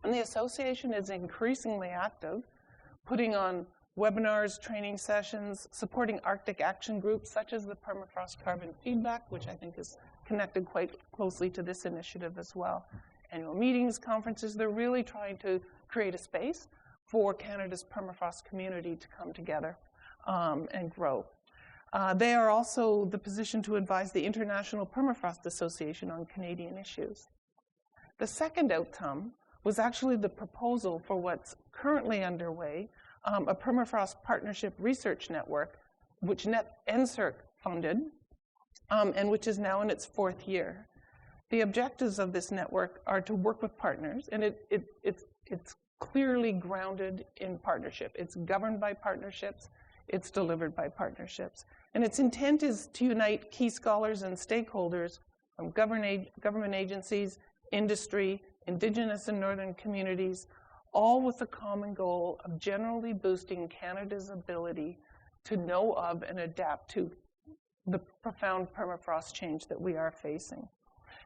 And the association is increasingly active, putting on webinars, training sessions, supporting Arctic action groups such as the Permafrost Carbon Feedback, which I think is connected quite closely to this initiative as well. Annual meetings, conferences, they're really trying to create a space for Canada's permafrost community to come together and grow. They are also the position to advise the International Permafrost Association on Canadian issues. The second outcome was actually the proposal for what's currently underway, a permafrost partnership research network, which NSERC funded, and which is now in its fourth year. The objectives of this network are to work with partners, and it's clearly grounded in partnership. It's governed by partnerships. It's delivered by partnerships. And its intent is to unite key scholars and stakeholders from government agencies, industry, Indigenous and Northern communities, all with the common goal of generally boosting Canada's ability to know of and adapt to the profound permafrost change that we are facing.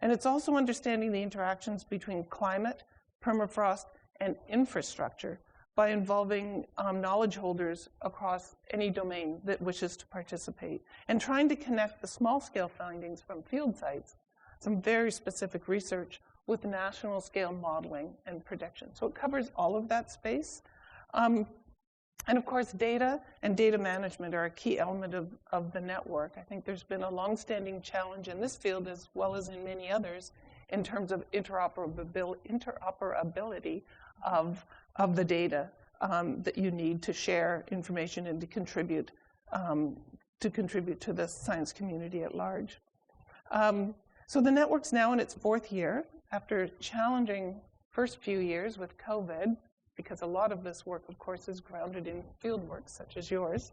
And it's also understanding the interactions between climate, permafrost, and infrastructure by involving knowledge holders across any domain that wishes to participate, and trying to connect the small-scale findings from field sites, some very specific research, with national scale modeling and prediction. So it covers all of that space. And of course, data and data management are a key element of the network. I think there's been a longstanding challenge in this field as well as in many others in terms of interoperability of the data that you need to share information and to contribute to the science community at large. So the network's now in its fourth year, after challenging first few years with COVID, because a lot of this work, of course, is grounded in field work such as yours,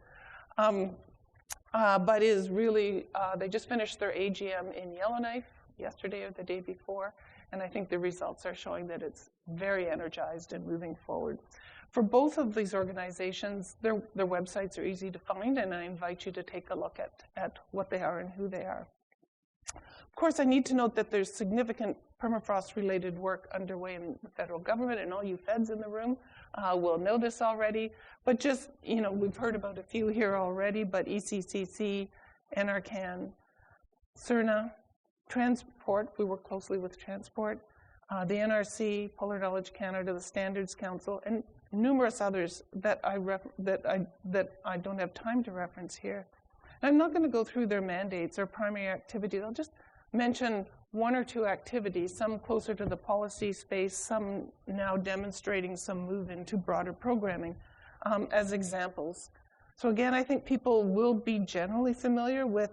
but is really, they just finished their AGM in Yellowknife yesterday or the day before, and I think the results are showing that it's very energized and moving forward. For both of these organizations, their websites are easy to find, and I invite you to take a look at what they are and who they are. Of course, I need to note that there's significant permafrost-related work underway in the federal government, and all you feds in the room will know this already. But just, we've heard about a few here already, but ECCC, NRCan, CERNA, Transport, we work closely with Transport, the NRC, Polar Knowledge Canada, the Standards Council, and numerous others that I don't have time to reference here. I'm not going to go through their mandates or primary activities. I'll just mention one or two activities, some closer to the policy space, some now demonstrating some move into broader programming as examples. So again, I think people will be generally familiar with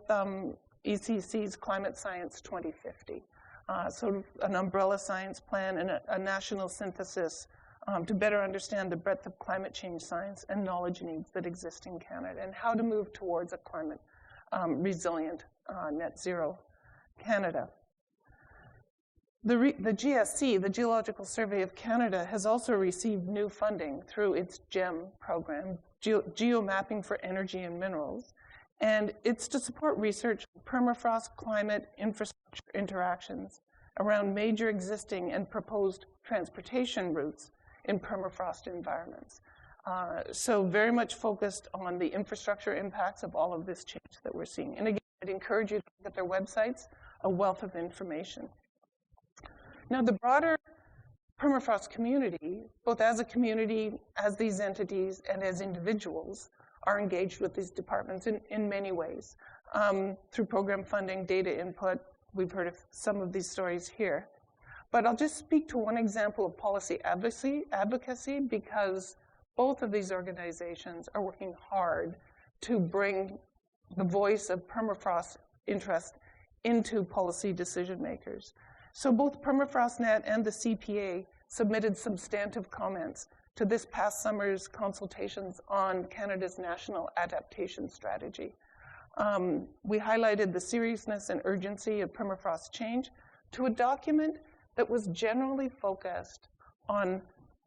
ECC's Climate Science 2050, sort of an umbrella science plan and a national synthesis to better understand the breadth of climate change science and knowledge needs that exist in Canada and how to move towards a climate resilient net zero Canada. The GSC, the Geological Survey of Canada, has also received new funding through its GEM program, Geomapping for Energy and Minerals, and it's to support research on permafrost climate infrastructure interactions around major existing and proposed transportation routes in permafrost environments. So very much focused on the infrastructure impacts of all of this change that we're seeing. And again, I'd encourage you to look at their websites, a wealth of information. Now, the broader permafrost community, both as a community, as these entities, and as individuals, are engaged with these departments in many ways. Through program funding, data input, we've heard of some of these stories here. But I'll just speak to one example of policy advocacy because both of these organizations are working hard to bring the voice of permafrost interest into policy decision makers. So both PermafrostNet and the CPA submitted substantive comments to this past summer's consultations on Canada's national adaptation strategy. We highlighted the seriousness and urgency of permafrost change to a document that was generally focused on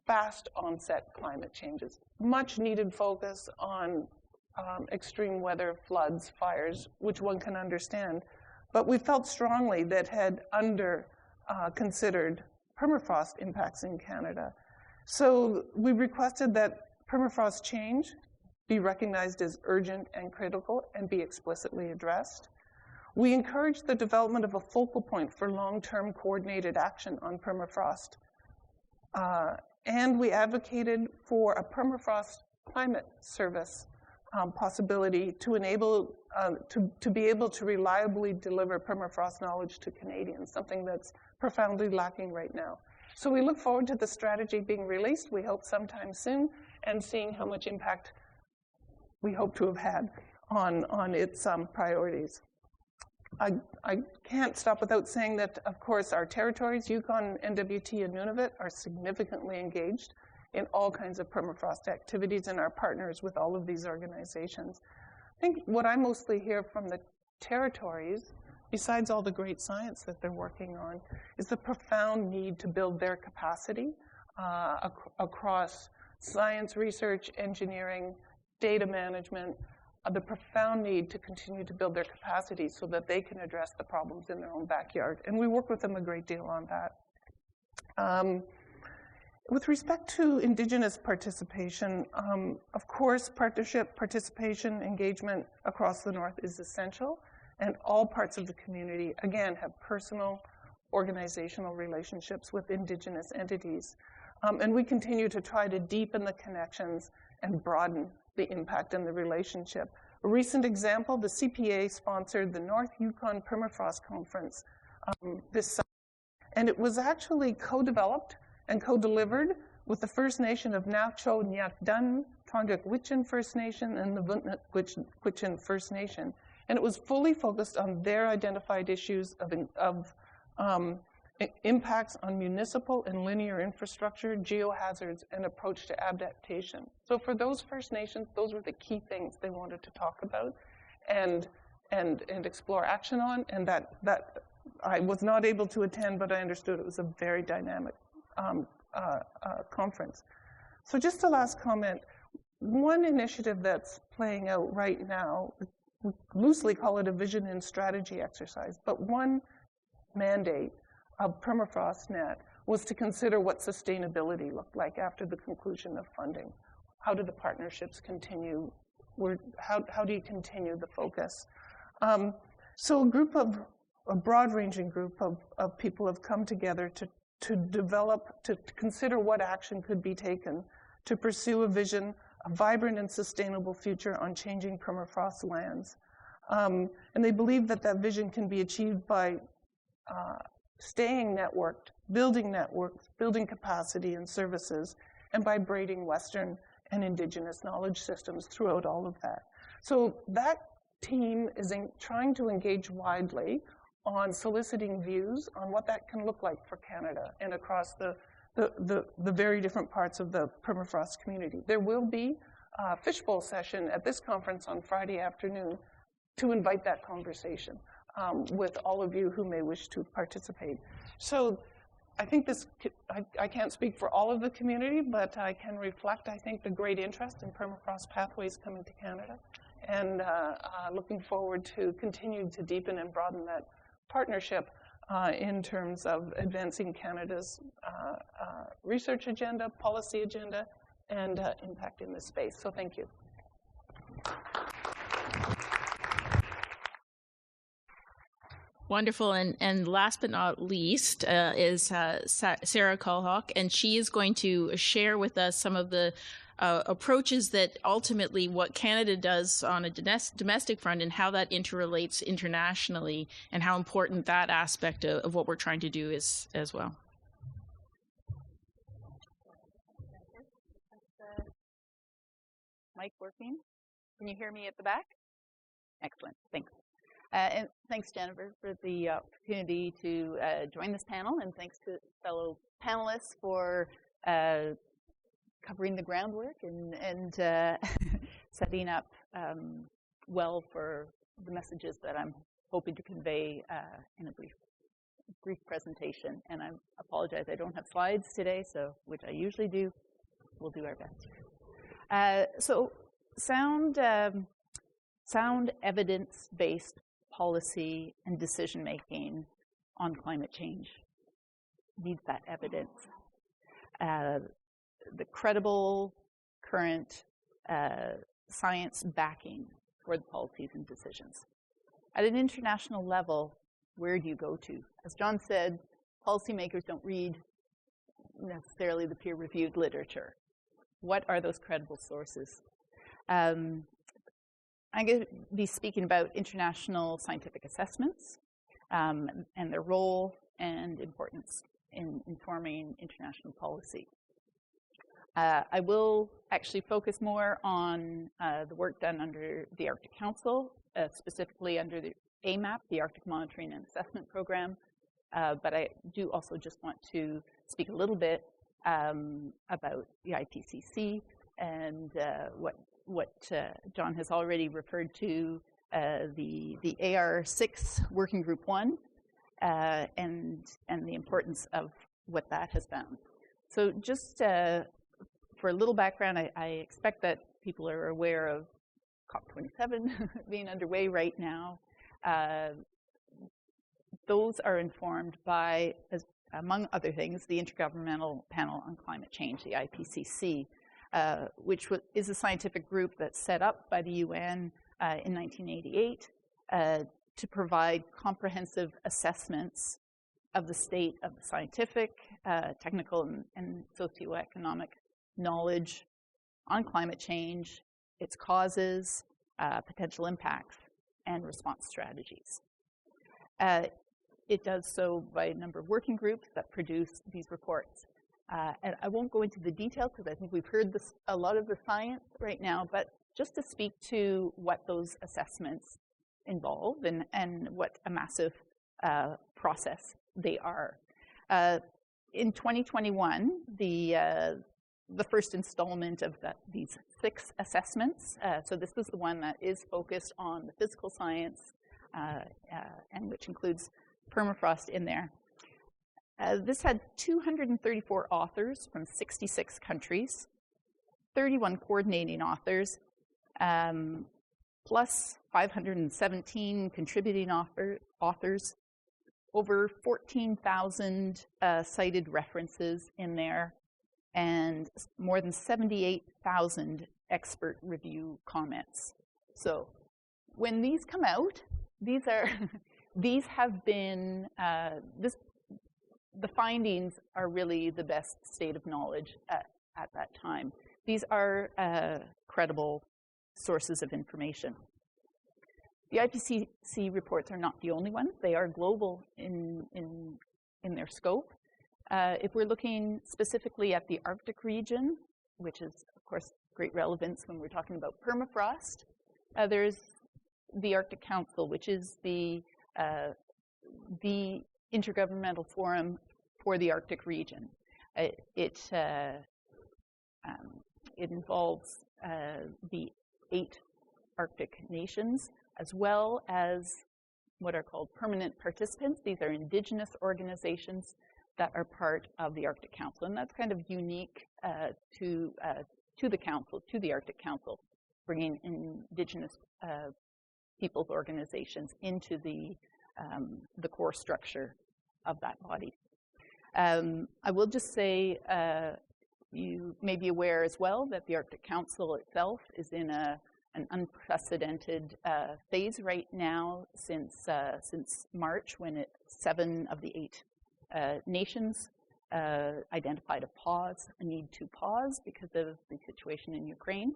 fast onset climate changes, much needed focus on extreme weather, floods, fires, which one can understand. But we felt strongly that had considered permafrost impacts in Canada. So we requested that permafrost change be recognized as urgent and critical and be explicitly addressed. We encouraged the development of a focal point for long-term coordinated action on permafrost. And we advocated for a permafrost climate service possibility to enable to be able to reliably deliver permafrost knowledge to Canadians, something that's profoundly lacking right now. So we look forward to the strategy being released, we hope sometime soon, and seeing how much impact we hope to have had on its priorities. I can't stop without saying that, of course, our territories, Yukon, NWT, and Nunavut, are significantly engaged in all kinds of permafrost activities and are partners with all of these organizations. I think what I mostly hear from the territories, besides all the great science that they're working on, is the profound need to build their capacity across science, research, engineering, data management, the profound need to continue to build their capacity so that they can address the problems in their own backyard. And we work with them a great deal on that. With respect to Indigenous participation, of course, partnership, participation, engagement across the North is essential, and all parts of the community, again, have personal, organizational relationships with Indigenous entities. And we continue to try to deepen the connections and broaden the impact and the relationship. A recent example, the CPA sponsored the North Yukon Permafrost Conference this summer, and it was actually co-developed and co-delivered with the First Nation of Nacho Nyakdun, Tonjuk-Witchin First Nation, and the Vuntnut-Witchin First Nation. And it was fully focused on their identified issues of impacts on municipal and linear infrastructure, geohazards, and approach to adaptation. So for those First Nations, those were the key things they wanted to talk about and explore action on, and that I was not able to attend, but I understood it was a very dynamic conference. So just a last comment. One initiative that's playing out right now, we loosely call it a vision and strategy exercise, but one mandate of PermafrostNet was to consider what sustainability looked like after the conclusion of funding. How do the partnerships continue? How do you continue the focus? So a broad-ranging group of people have come together to consider what action could be taken to pursue a vision, a vibrant and sustainable future on changing permafrost lands. And they believe that that vision can be achieved by staying networked, building capacity and services, and by braiding Western and Indigenous knowledge systems throughout all of that. So that team is trying to engage widely on soliciting views on what that can look like for Canada and across the the very different parts of the permafrost community. There will be a fishbowl session at this conference on Friday afternoon to invite that conversation with all of you who may wish to participate. So I think I can't speak for all of the community, but I can reflect, I think, the great interest in permafrost pathways coming to Canada, and looking forward to continue to deepen and broaden that partnership in terms of advancing Canada's research agenda, policy agenda, and impact in this space. So thank you. Wonderful. And last but not least is Sarah Culhawk, and she is going to share with us some of the approaches that ultimately what Canada does on a domestic front and how that interrelates internationally, and how important that aspect of what we're trying to do is as well. Mic working? Can you hear me at the back? Excellent, thanks. And thanks, Jennifer, for the opportunity to join this panel, and thanks to fellow panelists for covering the groundwork and setting up well for the messages that I'm hoping to convey in a brief presentation. And I apologize, I don't have slides today, so which I usually do. We'll do our best. So sound evidence-based policy and decision-making on climate change needs that evidence. The credible current science backing for the policies and decisions. At an international level, where do you go to? As John said, policymakers don't read necessarily the peer-reviewed literature. What are those credible sources? I'm going to be speaking about international scientific assessments and their role and importance in informing international policy. I will actually focus more on the work done under the Arctic Council, specifically under the AMAP, the Arctic Monitoring and Assessment Program, but I do also just want to speak a little bit about the IPCC and what John has already referred to, the AR6 Working Group 1, and the importance of what that has found. So just for a little background, I expect that people are aware of COP27 being underway right now. Those are informed by, among other things, the Intergovernmental Panel on Climate Change, the IPCC, which is a scientific group that's set up by the UN in 1988 to provide comprehensive assessments of the state of the scientific, technical, and socioeconomic knowledge on climate change, its causes, potential impacts, and response strategies. It does so by a number of working groups that produce these reports. And I won't go into the details because I think we've heard a lot of the science right now, but just to speak to what those assessments involve and what a massive process they are. In 2021, the first installment of these 6 assessments, so this was the one that is focused on the physical science and which includes permafrost in there. This had 234 authors from 66 countries, 31 coordinating authors, plus 517 contributing authors, over 14,000 cited references in there, and more than 78,000 expert review comments. So when these come out, these have been, the findings are really the best state of knowledge at that time. These are credible sources of information. The IPCC reports are not the only ones. They are global in their scope. If we're looking specifically at the Arctic region, which is, of course, great relevance when we're talking about permafrost, there's the Arctic Council, which is the intergovernmental forum for the Arctic region. It involves the 8 Arctic nations, as well as what are called permanent participants. These are indigenous organizations that are part of the Arctic Council, and that's kind of unique to the Council, to the Arctic Council, bringing indigenous people's organizations into the core structure of that body. I will just say, you may be aware as well that the Arctic Council itself is in an unprecedented phase right now since March, when 7 of the 8 nations identified a need to pause because of the situation in Ukraine.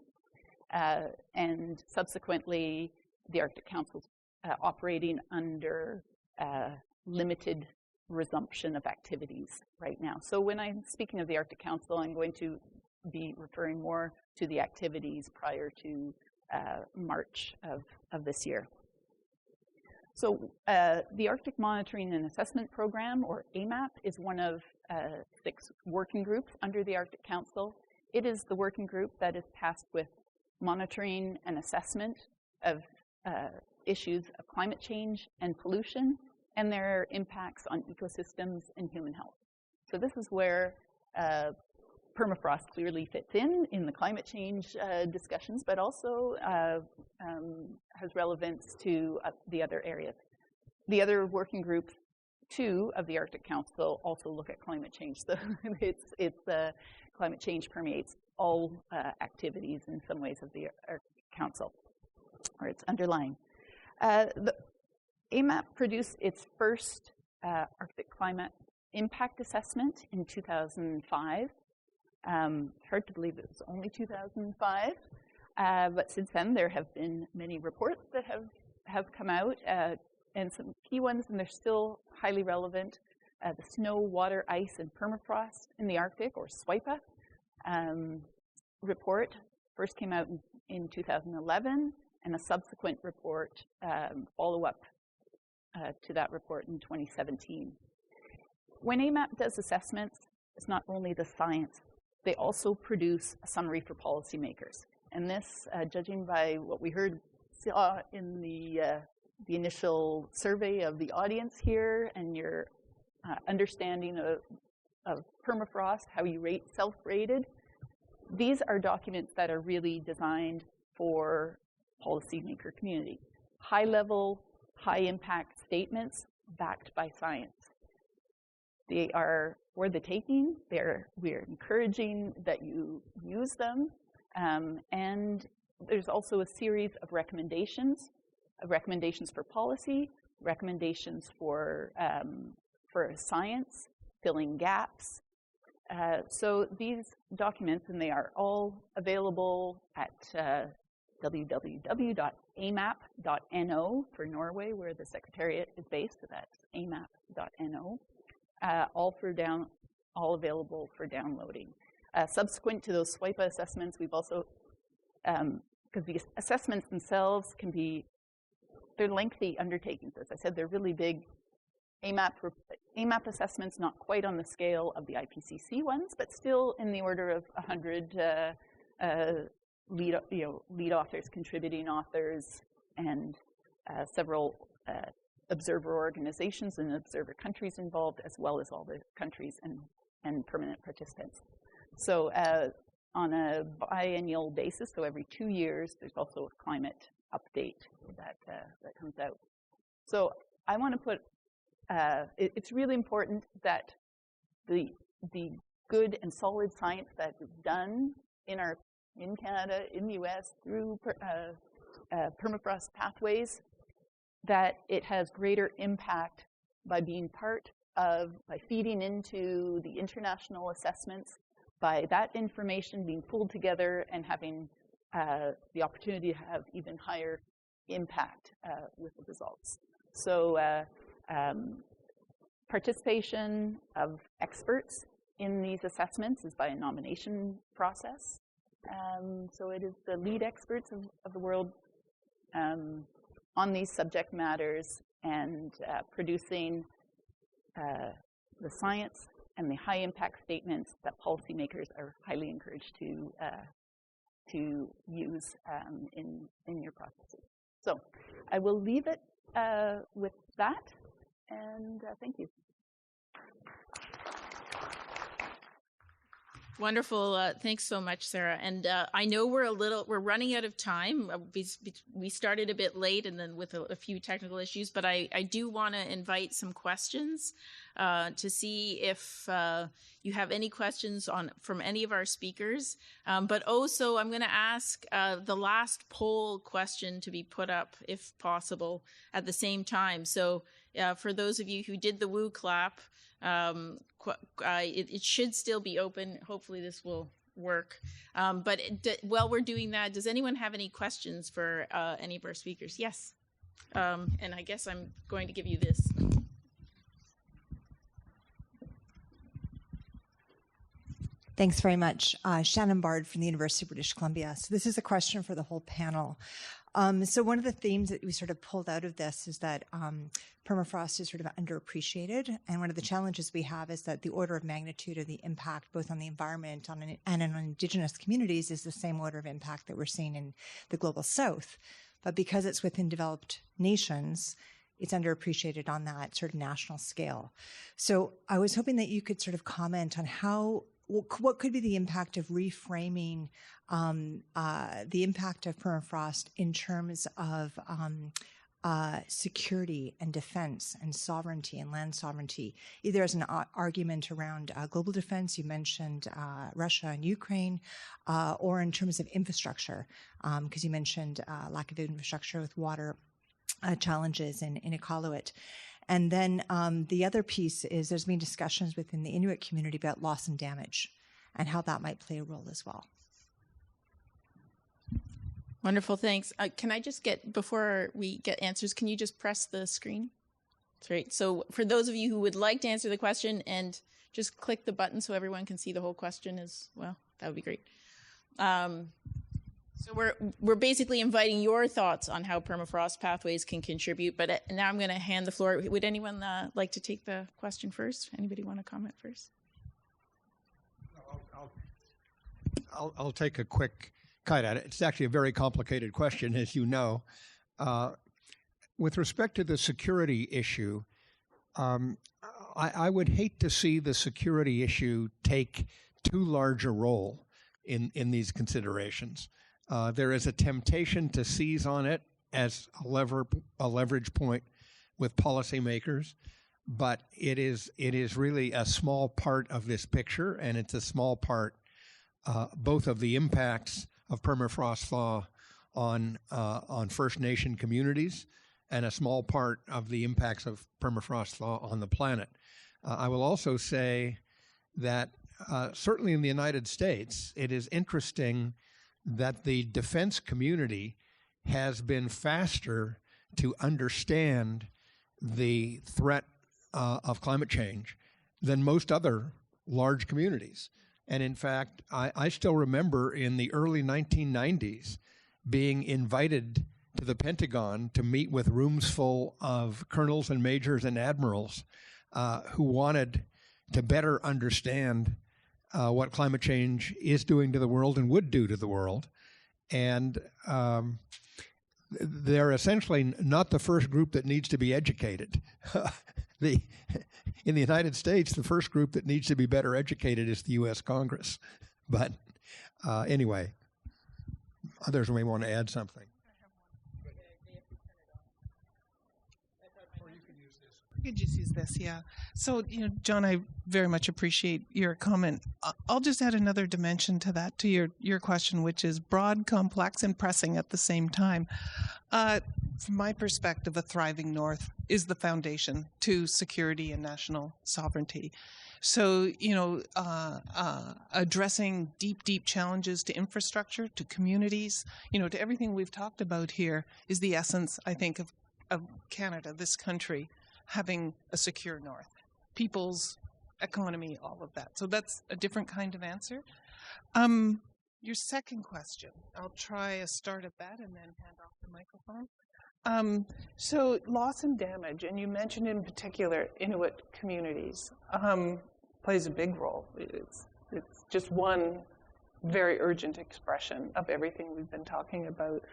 And subsequently, the Arctic Council is operating under limited resumption of activities right now. So when I'm speaking of the Arctic Council, I'm going to be referring more to the activities prior to March of this year. So the Arctic Monitoring and Assessment Program, or AMAP, is one of 6 working groups under the Arctic Council. It is the working group that is tasked with monitoring and assessment of issues of climate change and pollution and their impacts on ecosystems and human health. So this is where permafrost clearly fits in the climate change discussions, but also has relevance to the other areas. The other working groups, too, of the Arctic Council also look at climate change. So climate change permeates all activities in some ways of the Arctic Council, or it's underlying. The AMAP produced its first Arctic climate impact assessment in 2005. Hard to believe it was only 2005, but since then there have been many reports that have come out, and some key ones, and they're still highly relevant. The Snow, Water, Ice, and Permafrost in the Arctic, or SWIPA, report first came out in 2011, and a subsequent report, follow-up to that report in 2017. When AMAP does assessments, it's not only the science, they also produce a summary for policymakers. And this, judging by what we saw in the initial survey of the audience here, and your understanding of permafrost, how you rate self-rated, these are documents that are really designed for policymaker community. High-level, high-impact statements backed by science. They are for the taking. We are encouraging that you use them. And there's also a series of recommendations for policy, recommendations for science, filling gaps. So these documents, and they are all available at www.amap.no for Norway, where the Secretariat is based. So that's amap.no. All available for downloading. Subsequent to those SWIPA assessments, we've also, because the assessments themselves they're lengthy undertakings. As I said, they're really big. AMAP assessments, not quite on the scale of the IPCC ones, but still in the order of 100 lead authors, contributing authors, and several observer organizations and observer countries involved, as well as all the countries and permanent participants. So on a biennial basis, so every 2 years, there's also a climate update that comes out. So I want to put, it's really important that the good and solid science that is done in Canada, in the US, through permafrost pathways, that it has greater impact by feeding into the international assessments, by that information being pulled together and having the opportunity to have even higher impact with the results. So participation of experts in these assessments is by a nomination process. So it is the lead experts of the world on these subject matters, and producing the science and the high impact statements that policymakers are highly encouraged to use in your processes. So I will leave it with that, and thank you. Wonderful. Thanks so much, Sarah. And I know we're running out of time. We started a bit late and then with a few technical issues, but I do want to invite some questions to see if you have any questions from any of our speakers. But also I'm going to ask the last poll question to be put up, if possible, at the same time. So for those of you who did the woo clap, it should still be open. Hopefully this will work. But while we're doing that, does anyone have any questions for any of our speakers? Yes. And I guess I'm going to give you this. Thanks very much. Shannon Bard from the University of British Columbia. So this is a question for the whole panel. So one of the themes that we sort of pulled out of this is that permafrost is sort of underappreciated. And one of the challenges we have is that the order of magnitude of the impact, both on the environment and on Indigenous communities, is the same order of impact that we're seeing in the global South. But because it's within developed nations, it's underappreciated on that sort of national scale. So I was hoping that you could sort of comment on what could be the impact of reframing the impact of permafrost in terms of security and defense and sovereignty and land sovereignty, either as an argument around global defense, you mentioned Russia and Ukraine, or in terms of infrastructure, because you mentioned lack of infrastructure with water challenges in Iqaluit. And then the other piece is there's been discussions within the Inuit community about loss and damage and how that might play a role as well. Wonderful, thanks. Can I just before we get answers, can you just press the screen? That's right. So for those of you who would like to answer the question, and just click the button so everyone can see the whole question as well, that would be great. So we're basically inviting your thoughts on how permafrost pathways can contribute, but now I'm going to hand the floor. Would anyone like to take the question first? Anybody want to comment first? I'll take a quick cut at it. It's actually a very complicated question, as you know. With respect to the security issue, I would hate to see the security issue take too large a role in these considerations. There is a temptation to seize on it as a leverage point with policymakers, but it is really a small part of this picture, and it's a small part both of the impacts of permafrost thaw on First Nation communities and a small part of the impacts of permafrost thaw on the planet. I will also say that certainly in the United States, it is interesting that the defense community has been faster to understand the threat of climate change than most other large communities. And in fact, I still remember in the early 1990s being invited to the Pentagon to meet with rooms full of colonels and majors and admirals who wanted to better understand what climate change is doing to the world and would do to the world. And they're essentially not the first group that needs to be educated. In the United States, the first group that needs to be better educated is the U.S. Congress. But anyway, others may want to add something. I could just use this, yeah. So, John, I very much appreciate your comment. I'll just add another dimension to that, to your question, which is broad, complex, and pressing at the same time. From my perspective, a thriving North is the foundation to security and national sovereignty. So, addressing deep challenges to infrastructure, to communities, to everything we've talked about here is the essence, I think, of Canada, this country, having a secure North, people's economy, all of that. So that's a different kind of answer. Your second question, I'll try a start at that and then hand off the microphone. So loss and damage, and you mentioned in particular Inuit communities. plays a big role. It's just one very urgent expression of everything we've been talking about.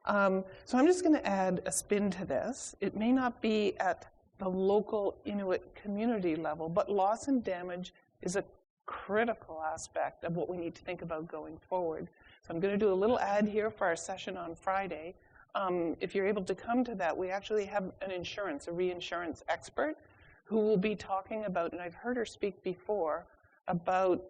So I'm just going to add a spin to this. It may not be at the local Inuit community level, but loss and damage is a critical aspect of what we need to think about going forward. So I'm going to do a little ad here for our session on Friday. If you're able to come to that, we actually have a reinsurance expert who will be talking about, and I've heard her speak before, about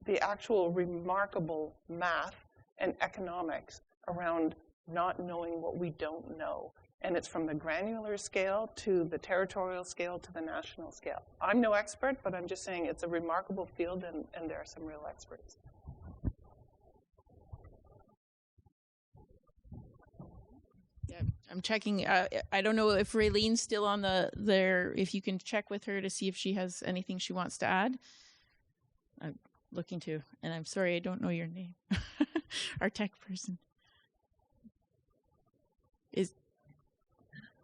the actual remarkable math and economics around not knowing what we don't know. And it's from the granular scale to the territorial scale to the national scale. I'm no expert, but I'm just saying it's a remarkable field, and there are some real experts. Yeah, I'm checking. I don't know if Raylene's still on there. If you can check with her to see if she has anything she wants to add. I'm looking to, and I'm sorry, I don't know your name. Our tech person.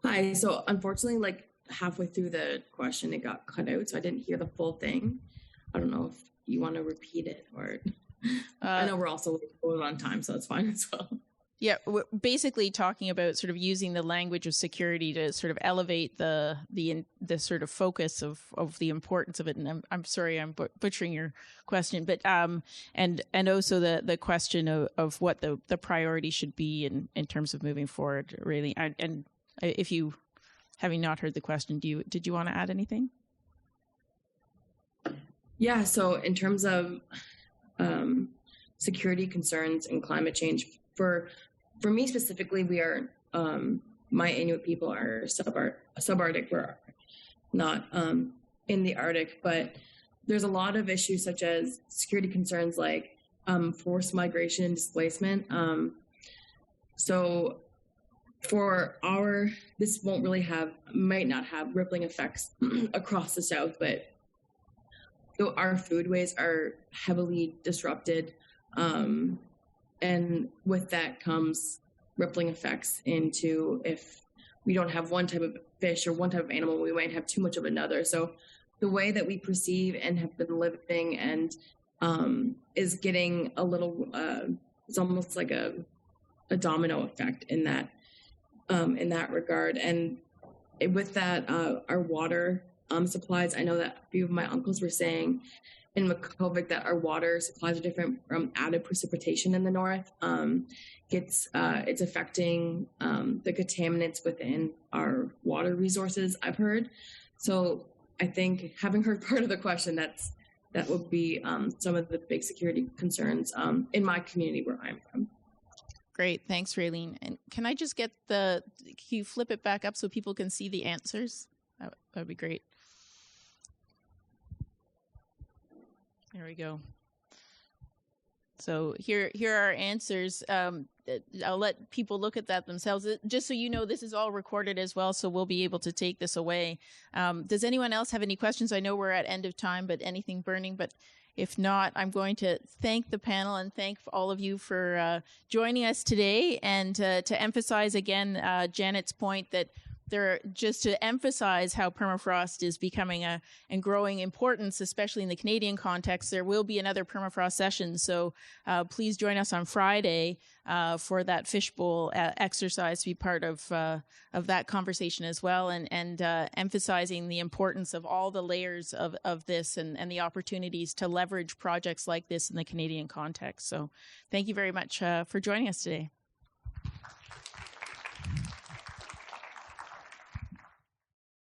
Hi. So unfortunately, like halfway through the question, it got cut out, so I didn't hear the full thing. I don't know if you want to repeat it, or I know we're also on time, so it's fine as well. Yeah, we're basically talking about sort of using the language of security to sort of elevate the sort of focus of the importance of it. And I'm sorry, I'm butchering your question, but and also the question of what the priority should be in terms of moving forward, really. And if you, having not heard the question, did you want to add anything? Yeah. So in terms of security concerns and climate change, for me specifically, we are my Inuit people are subarctic. We're not in the Arctic, but there's a lot of issues such as security concerns like forced migration and displacement. So for this might not have rippling effects across the South, but our foodways are heavily disrupted. And with that comes rippling effects into, if we don't have one type of fish or one type of animal, we might have too much of another. So the way that we perceive and have been living and is getting a little, it's almost like a domino effect in that regard. And with that, our water supplies, I know that a few of my uncles were saying in Makhovik that our water supplies are different from added precipitation in the north. It's affecting the contaminants within our water resources, I've heard. So I think, having heard part of the question, that would be some of the big security concerns in my community where I'm from. Great, thanks, Raylene. And can I just get can you flip it back up so people can see the answers? That would be great. There we go. So here are our answers. I'll let people look at that themselves. Just so you know, this is all recorded as well, so we'll be able to take this away. Does anyone else have any questions? I know we're at end of time, but anything burning? But if not, I'm going to thank the panel and thank all of you for joining us today, and to emphasize again Janet's point that just to emphasize how permafrost is becoming and growing importance, especially in the Canadian context, there will be another permafrost session. So please join us on Friday for that fishbowl exercise to be part of that conversation as well, and emphasizing the importance of all the layers of this and the opportunities to leverage projects like this in the Canadian context. So thank you very much for joining us today.